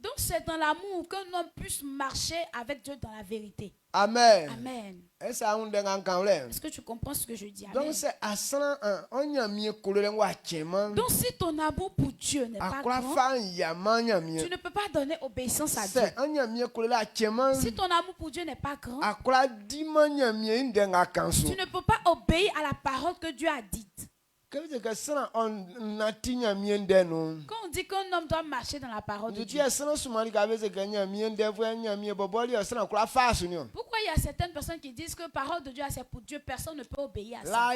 Donc c'est dans l'amour qu'un homme puisse marcher avec Dieu dans la vérité. Amen. Amen. Est-ce que tu comprends ce que je dis? Donc donc si ton amour pour Dieu n'est pas grand, tu ne peux pas donner obéissance à Dieu. Si ton amour pour Dieu n'est pas grand, tu ne peux pas obéir à la parole que Dieu a dite. Quand on dit qu'un homme doit marcher dans la parole de Dieu, pourquoi il y a certaines personnes qui disent que la parole de Dieu c'est pour Dieu, personne ne peut obéir à ça?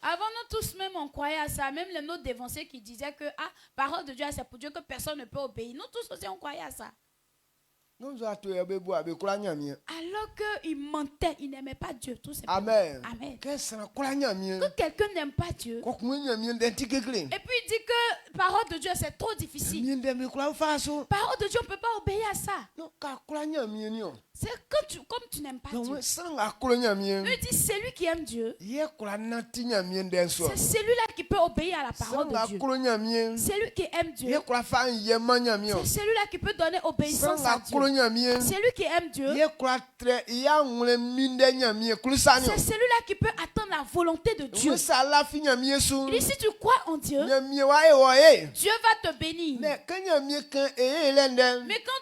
Avant nous tous même on croyait à ça, même les nôtres dévancés qui disaient que la parole de Dieu c'est pour Dieu, que personne ne peut obéir. Nous tous aussi on croyait à ça. Alors qu'il mentait, il n'aimait pas Dieu, tout simplement. Amen. Amen. Quand quelqu'un n'aime pas Dieu, et puis il dit que la parole de Dieu c'est trop difficile. La parole de Dieu on ne peut pas obéir à ça. C'est comme tu n'aimes pas Dieu. Il dit c'est lui qui aime Dieu. C'est celui-là qui peut obéir à la parole de Dieu. C'est lui qui aime Dieu. C'est celui-là qui peut donner obéissance à Dieu. C'est lui qui aime Dieu. C'est celui-là qui peut atteindre la volonté de Dieu. Il dit si tu crois en Dieu, Dieu va te bénir. Mais quand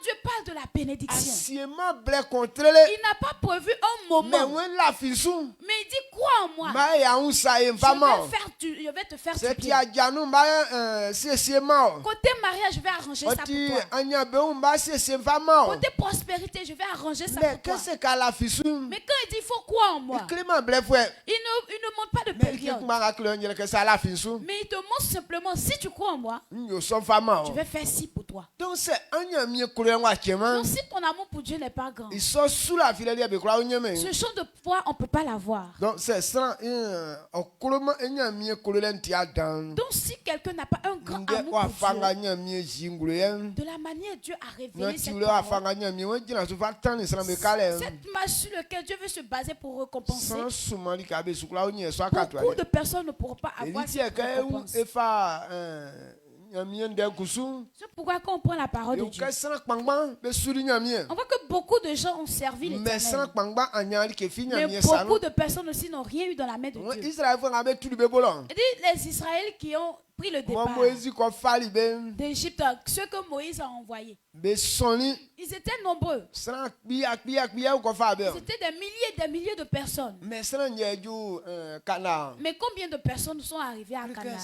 Dieu parle de la bénédiction, il n'a pas prévu un moment. Mais il dit crois en moi. Je vais te faire du bien. Côté mariage, je vais arranger ça pour toi. Côté prospérité, je vais arranger ça pour toi. Mais quand il dit il faut croire en moi, il ne montre pas de période. Mais il te montre simplement si tu crois en moi, je vais faire ci pour toi. Donc si ton amour pour Dieu n'est pas grand, ce genre de foi on ne peut pas l'avoir. Donc si quelqu'un n'a pas un grand amour pour Dieu, de la manière Dieu a révélé cette parole, cette marche sur laquelle Dieu veut se baser pour récompenser, beaucoup de personnes ne pourront pas avoir cette récompense. C'est pourquoi quand on prend la parole de Dieu, on voit que beaucoup de gens ont servi l'Éternel. Mais beaucoup de personnes aussi n'ont rien eu dans la main de Dieu. Et les Israéliens qui ont pris le départ d'Égypte, ceux que Moïse a envoyés, ils étaient nombreux. C'était des milliers de personnes. Mais combien de personnes sont arrivées à Canaan?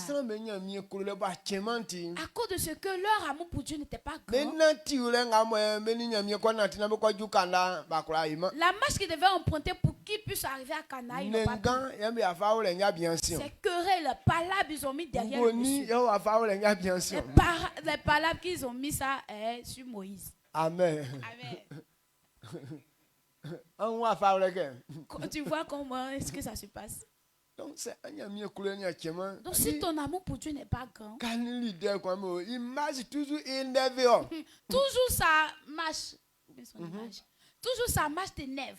À cause de ce que leur amour pour Dieu n'était pas grand. La marche qu'ils devaient emprunter pour qu'ils puissent arriver à Canaan, ils n'ont pas pu. Ces querelles, palabres, ils ont mis derrière le monsieur. Les palabres qu'ils ont mis ça sur Moïse. Amen. Amen. Tu vois comment est-ce que ça se passe? Donc si ton amour pour Dieu n'est pas grand, toujours ça marche. Toujours ça marche t'énerve.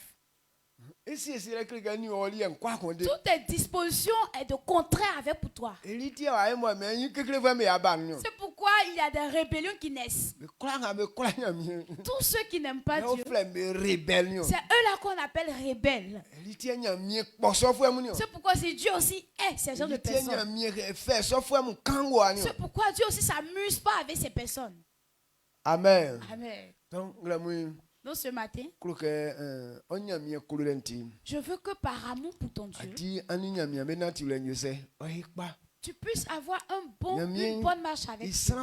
Toutes tes dispositions est de contraire avec pour toi. C'est pourquoi il y a des rébellions qui naissent. Tous ceux qui n'aiment pas Dieu, c'est eux-là qu'on appelle rebelles. C'est pourquoi si Dieu aussi est ces gens de personnes. C'est pourquoi Dieu aussi ne s'amuse pas avec ces personnes. Amen. Amen. Donc, Donc ce matin, je veux que par amour pour ton Dieu, tu puisses avoir une bonne marche avec Dieu.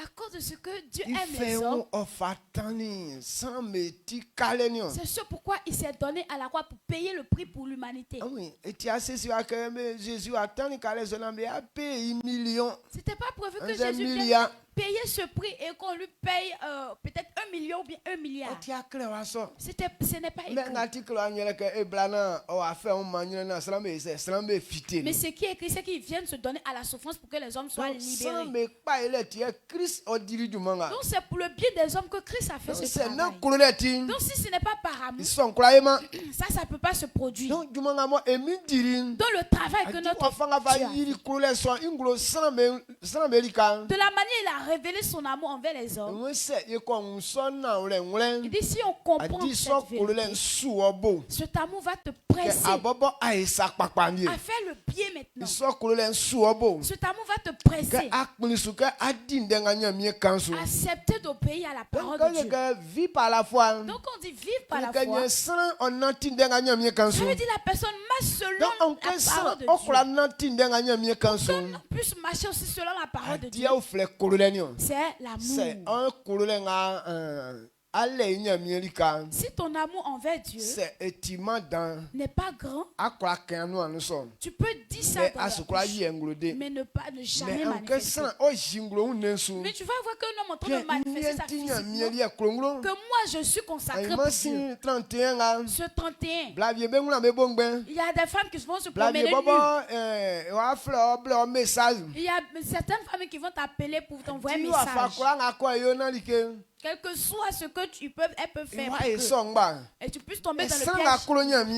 À cause de ce que Dieu aime les hommes, c'est ce pourquoi il s'est donné à la croix pour payer le prix pour l'humanité. C'était pas prévu que Jésus vienne payer ce prix et qu'on lui paye peut-être 1 million ou bien 1 milliard. Ce n'est pas écrit. Mais ce qui est écrit, c'est qu'il vient se donner à la souffrance pour que les hommes soient libérés. Donc c'est pour le bien des hommes que Christ a fait ce travail. Donc si ce n'est pas par amour, ça ne peut pas se produire. Donc le travail que notre Dieu de la manière il a révélé son amour envers les hommes. Il dit si on comprend cette vérité, cet amour va te presser à faire le bien maintenant. Cet amour va te presser à accepter d'obéir à la parole de Dieu. Donc on dit vivre par la foi. Ça veut dire la personne marche selon la parole de Dieu. On puisse marcher aussi selon la parole de Dieu. C'est l'amour. Si ton amour envers Dieu n'est pas grand, tu peux dire ça dans la bouche, mais ne jamais manifester. Mais tu vas voir qu'un homme en train de manifester sa physiquement, que moi je suis consacré pour Dieu. Ce 31, il y a des femmes qui vont se promener nues. Il y a certaines femmes qui vont t'appeler pour t'envoyer un message. Quel que soit ce que elles peuvent faire et tu puisses tomber dans le piège,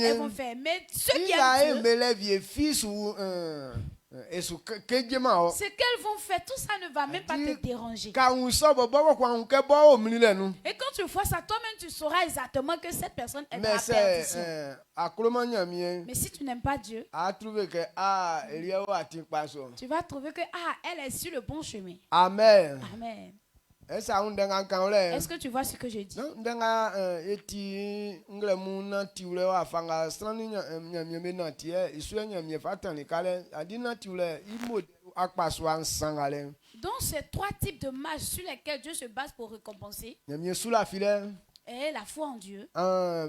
elles vont faire. Mais ceux qui aiment Dieu, ce qu'elles vont faire, tout ça ne va même pas te déranger. Et quand tu vois ça, toi-même tu sauras exactement que cette personne est dans la perdition. Mais si tu n'aimes pas Dieu, tu vas trouver que elle est sur le bon chemin. Amen. Amen. Est-ce que tu vois ce que je dis? Donc ces trois types de marches sur lesquels Dieu se base pour récompenser. Et la foi en Dieu. La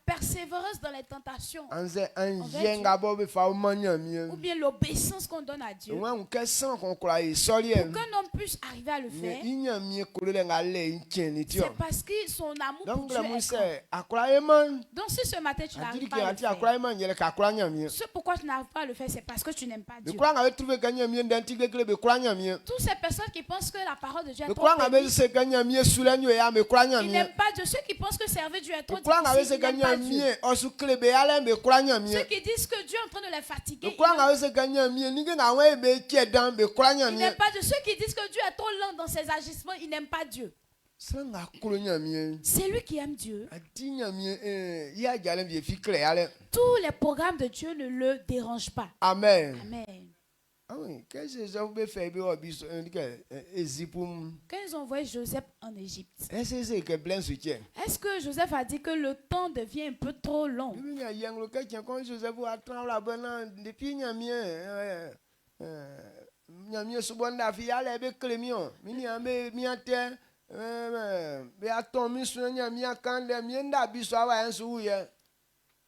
persévérance dans les tentations. Ou bien l'obéissance qu'on donne à Dieu. Pour qu'un homme puisse arriver à le faire. C'est parce que son amour pour Dieu est grand. Donc si ce matin tu n'arrives pas à le faire, ce pourquoi tu n'arrives pas à le faire, c'est parce que tu n'aimes pas Dieu. Toutes ces personnes qui pensent que la parole de Dieu est trop bénie, ils n'aiment pas Dieu. Ceux qui pensent que servir Dieu est trop difficile, ils n'aiment pas Dieu. Ceux qui disent que Dieu est en train de les fatiguer, ils n'aiment pas Dieu. Ceux qui disent que Dieu est trop lent dans ses agissements, ils n'aiment pas Dieu. C'est lui qui aime Dieu. Tous les programmes de Dieu ne le dérangent pas. Amen. Amen. Quand ils ont envoyé Joseph en Égypte, est-ce que Joseph a dit que le temps devient un peu trop long?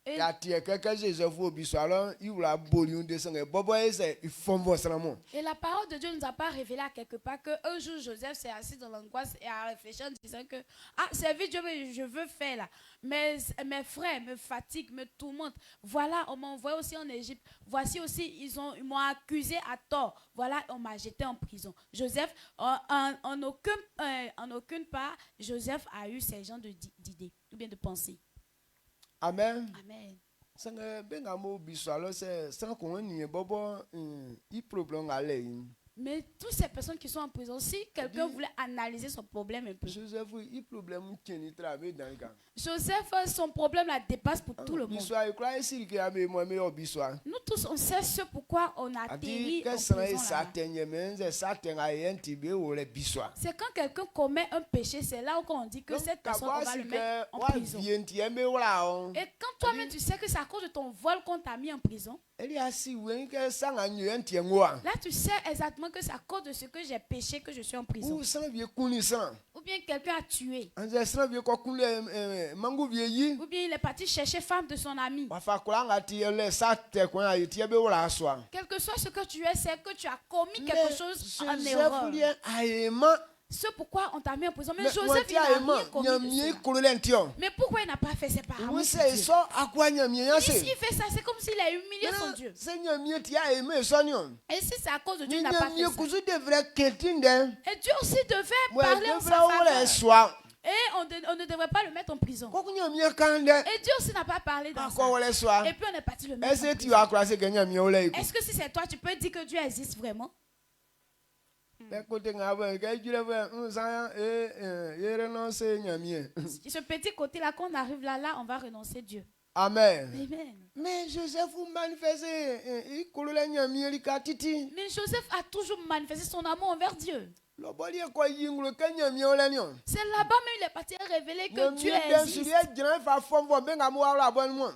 Et la parole de Dieu ne nous a pas révélé à quelque part qu'un jour Joseph s'est assis dans l'angoisse et a réfléchi en disant que servir Dieu, je veux faire là. Mais mes frères me fatiguent, me tourmentent. Voilà, on m'a envoyé aussi en Égypte. Voici aussi, ils m'ont accusé à tort. Voilà, on m'a jeté en prison. Joseph, en aucune part, Joseph a eu ces genres d'idées ou bien de pensées. Amen. Amen. Mais toutes ces personnes qui sont en prison, si quelqu'un voulait analyser son problème un peu. Joseph, son problème la dépasse pour tout le monde. Nous tous, on sait ce pourquoi on a atterri en prison là. C'est quand quelqu'un commet un péché, c'est là où on dit que cette personne, on va le mettre en prison. Et quand toi-même tu sais que c'est à cause de ton vol qu'on t'a mis en prison, là tu sais exactement que c'est à cause de ce que j'ai péché que je suis en prison. Ou bien quelqu'un a tué. Ou bien il est parti chercher femme de son ami. Quel que soit ce que tu es, c'est que tu as commis quelque chose en erreur. C'est pourquoi on t'a mis en prison. Mais Joseph, il n'a rien commis de cela. Mais pourquoi il n'a pas fait ses parents? S'il fait ça, c'est comme s'il a humilié son Dieu. Et si c'est à cause de Dieu, il n'a pas fait ça. Et Dieu aussi devait parler en sa faveur. Et on ne devrait pas le mettre en prison. Et Dieu aussi n'a pas parlé dans ça. Et puis on est parti le mettre en prison. Est-ce que si c'est toi, tu peux dire que Dieu existe vraiment? Ce petit côté-là, quand on arrive là, on va renoncer à Dieu. Amen. Amen. Mais Joseph a toujours manifesté son amour envers Dieu. C'est là-bas même il est parti révéler que Dieu existe.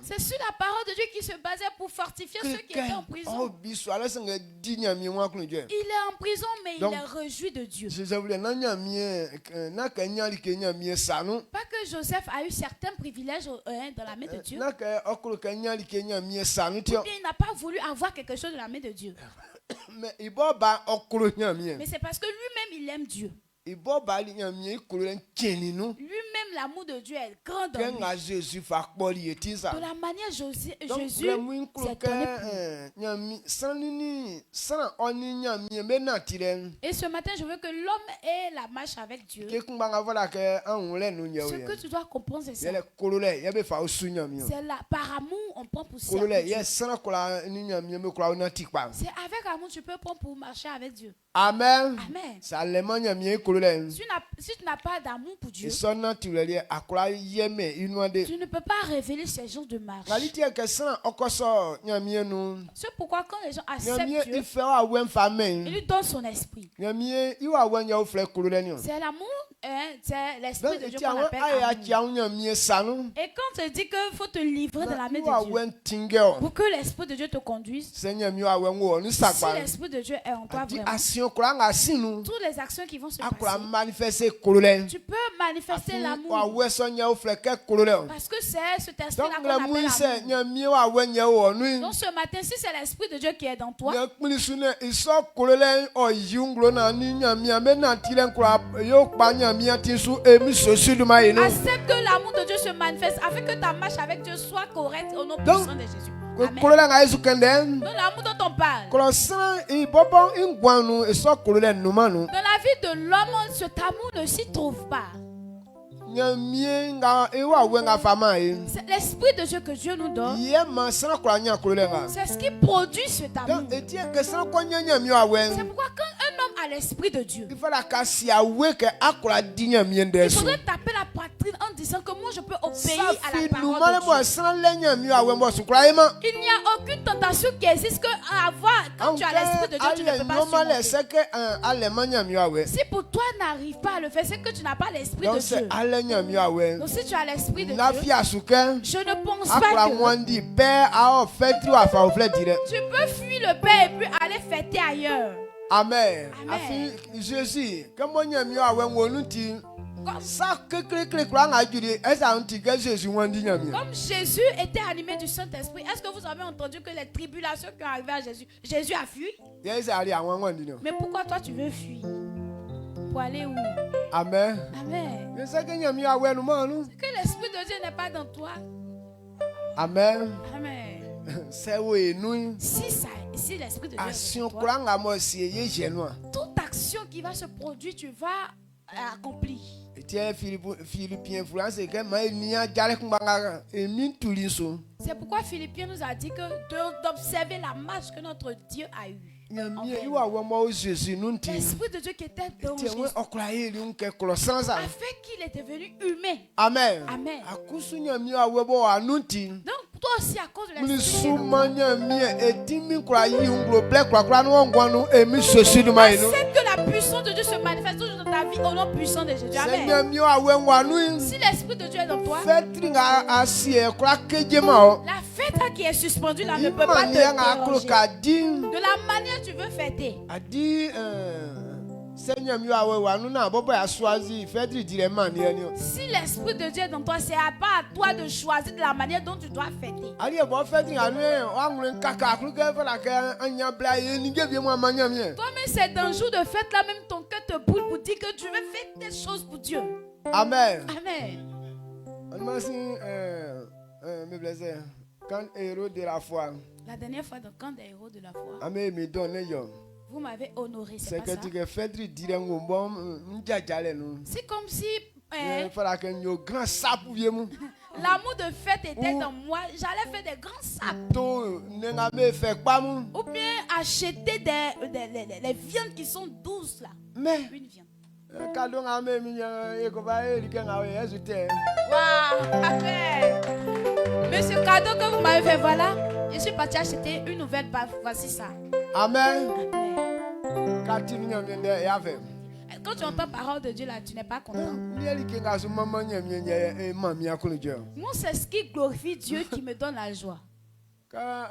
C'est sur la parole de Dieu qui se basait pour fortifier ceux qui étaient en prison. Il est en prison mais il est réjoui de Dieu. Pas que Joseph a eu certains privilèges dans la main de Dieu. Ou bien il n'a pas voulu avoir quelque chose de la main de Dieu. Mais c'est parce que lui-même il aime Dieu. Lui-même l'amour de Dieu est grand dans lui. De la manière Jésus s'est donné pour lui. Et ce matin je veux que l'homme ait la marche avec Dieu. Ce que tu dois comprendre c'est ça. C'est là, par amour on prend pour servir Dieu. C'est avec amour tu peux prendre pour marcher avec Dieu. Amen. Amen. Si tu n'as pas d'amour pour Dieu, tu ne peux pas révéler ces jours de marche. C'est pourquoi quand les gens acceptent Dieu, il lui donne son esprit. C'est l'amour, c'est l'esprit de Dieu qu'on appelle amour. Et quand tu dis qu'il faut te livrer de la main de Dieu, pour que l'esprit de Dieu te conduise, si l'esprit de Dieu est en toi vraiment, toutes les actions qui vont se passer, tu peux manifester l'amour. Parce que c'est cet esprit-là qu'on appelle amour. Donc ce matin, si c'est l'esprit de Dieu qui est dans toi, accepte que l'amour de Dieu se manifeste afin que ta marche avec Dieu soit correcte au nom puissant de Jésus. Amen. Donc l'amour dont on parle, dans la vie de l'homme, cet amour ne s'y trouve pas. C'est l'esprit de Dieu que Dieu nous donne. C'est ce qui produit cet amour. C'est pourquoi quand un homme a l'esprit de Dieu, il faudrait taper la poitrine en disant que moi je peux obéir à la parole de Dieu. Il n'y a aucune tentation qui existe que quand tu as l'esprit de Dieu, tu ne peux pas supporter. Si pour toi n'arrive pas à le faire, c'est que tu n'as pas l'esprit de Dieu. Donc si tu as l'esprit de Dieu, je ne pense pas que tu peux fuir le Père et puis aller fêter ailleurs. Amen. Amen. Jésus, comme Jésus était animé du Saint-Esprit, est-ce que vous avez entendu que les tribulations qui ont arrivé à Jésus, Jésus a fui? Mais pourquoi toi tu veux fuir? Pour aller où? Amen. Amen. C'est que l'esprit de Dieu n'est pas dans toi. Amen. Amen. Si l'esprit de Dieu est dans toi, toute action qui va se produire, tu vas accomplir. C'est pourquoi Philippiens nous a dit d'observer la marche que notre Dieu a eue. L'Esprit de Dieu qui était dans Jésus a fait qu'il est devenu humain. Amen. Amen. Donc, toi aussi, à cause de l'Esprit, accepte que la puissance de Dieu se manifeste toujours dans ta vie au nom puissant de Jésus. Amen. Si l'Esprit de Dieu est dans toi, la fête qui est suspendue là ne peut pas te déranger. De la manière tu veux fêter. Si l'Esprit de Dieu est dans toi, c'est à part à toi de choisir de la manière dont tu dois fêter. Toi-même, c'est d'un jour de fête là, même ton cœur te boule pour dire que tu veux faire des choses pour Dieu. Amen. Amen. Quand héros de la foi. La dernière fois, dans quand des héros de la foi. Vous m'avez honoré, c'est pas ça. C'est comme si l'amour de fête était dans moi. J'allais faire des grands sapes. Ou bien acheter les viandes qui sont douces là. Mais une viande. Cadeau mais ce cadeau que vous m'avez fait, voilà, je suis parti acheter une nouvelle baffe. Voici ça. Amen. Quand tu entends parole de Dieu là, tu n'es pas content. Moi, c'est ce qui glorifie Dieu qui me donne la joie. Quand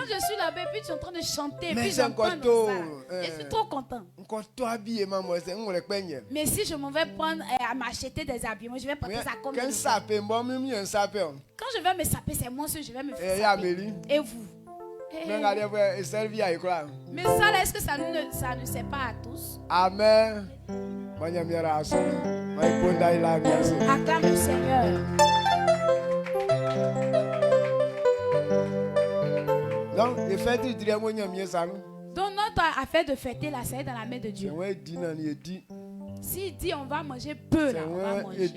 je suis là-bas, puis tu es en train de chanter, puis j'entends ça, je suis trop content. Mais si je m'en vais prendre à m'acheter des habillements, je vais porter ça comme quand je vais me saper, c'est moi que je vais me faire saper. Et vous? Mais ça là, est-ce que ça ne sert pas à tous? Amen. Acclame le Seigneur. Donc notre affaire de fêter là, c'est dans la main de Dieu. S'il dit on va manger peu là, on va manger.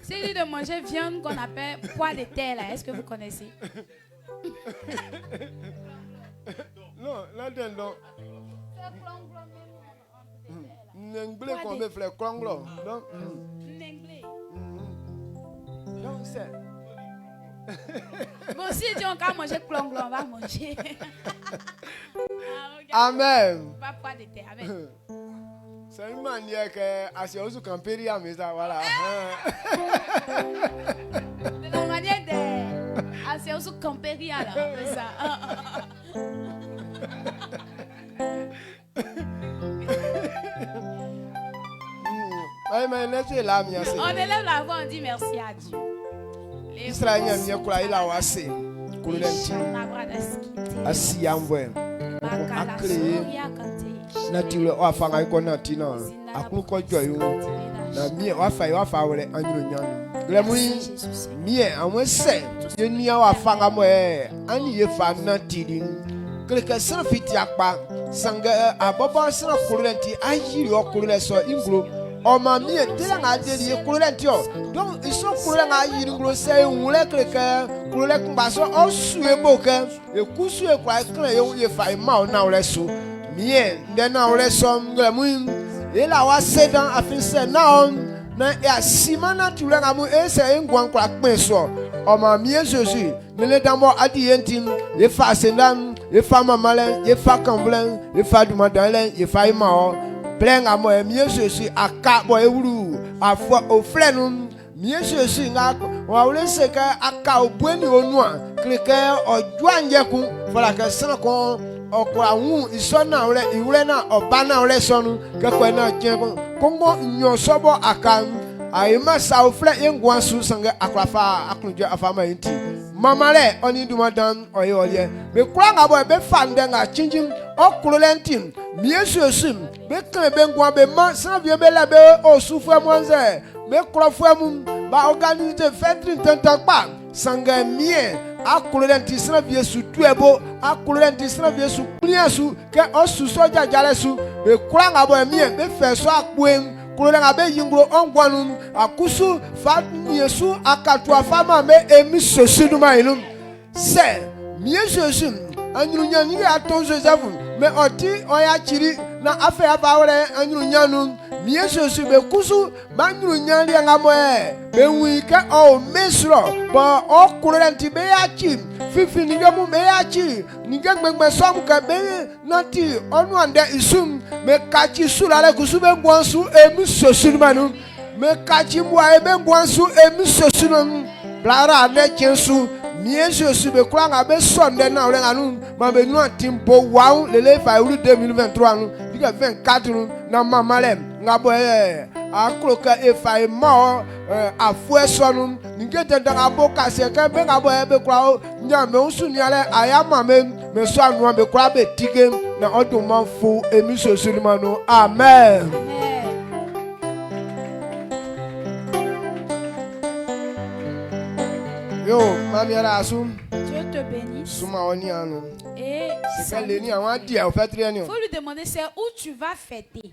S'il dit de manger viande qu'on appelle pois de terre là, est-ce que vous connaissez? Non, là-dedans. N'englais qu'on veut faire clonglo. Non, c'est. Bon, si Dieu on va manger clonglo, on va manger. Amen. Pas pois de terre. Amen. C'est une manière que Asiaosu Camperi a mis ça, voilà. De la manière de Asiaosu Camperi là, c'est ça. On élève la voix, on dit merci à Dieu. Israël il a assez. A créé naturel o afanga ko natina akuko joyu na mi o afa wole anyunyanu glemui mi amwese yeni o afanga mo ani ye fa natiri keleke sra fiti akpa sanga abobo sra kurenti ayiri o kurele so ingro o ma mi tela na de ye kurenti o donc ils sont kurele na ayiri ngro se nwule keleke kurele kumbaso o suwe boke e kusu e kwa kle ye fa ma o na ole so mie ndena ole som glemui ela wa sedan afise na na ya simana tulanga mu ese ngwan kwa kpenso o ma mie Jésus mele dambo adi yentim ye fa sendan ye fa mamalen ye fa kamblen ye fa dumadalen ye fa imao plenga mo mie Jésus aka bo ewuru afo oflenu mie Jésus nga wa ole seka aka obweni onua kleke ojuanjeku fala ka sana ko okwa wu isona ole iwure na obana ole sonu kekwe na jengo kongo nyosobo akan ayima saufle yengwansu sanga akrafa akunje afama inti mamale oni dumadan oyoye be kuranga boy be fande nga chinjin okulentin miesusim be kan be ngwa be ma sanvie be la be osufo mwanze be krofo mu ba organiser fetri tantakpa sanga mie akulenti sanvie su tuebo akulenti sanvie su pliasu ke osu soja jalesu be kuranga boy mie be feso akwen Kurenga be yingro ongwanum akusu fa yesu akatua fama me emi sosu ma inum. Se miesosu anyunya ni aton Joseph me oti oya chiri na afa ya bawre anyunya nu miesosu be kusu banyunya li ngamoe be wika o mesro ba okurenti be ya chi fifi ni gamu be ya chi ni gangbe som ka be nati onu ande isum me kachi sulale kusu be gwansu emi sosu manu me kachi mwa be gwansu emi sosu nu blara ne chensu Miesosu be kura nga be sonde na ore anu ma be nu atimpo waun lele fa uru 2023 anu diga 24 nu na mama le nga bo akroka e fa e mo afu esonu ngete da nga bo ka se kan be nga bo be kura nya me unsu ni ale aya ma me so anu be kura be tige na odun mo fu emisosu ni manu amen. Yo, Dieu te bénisse. Et il faut lui demander c'est où tu vas fêter.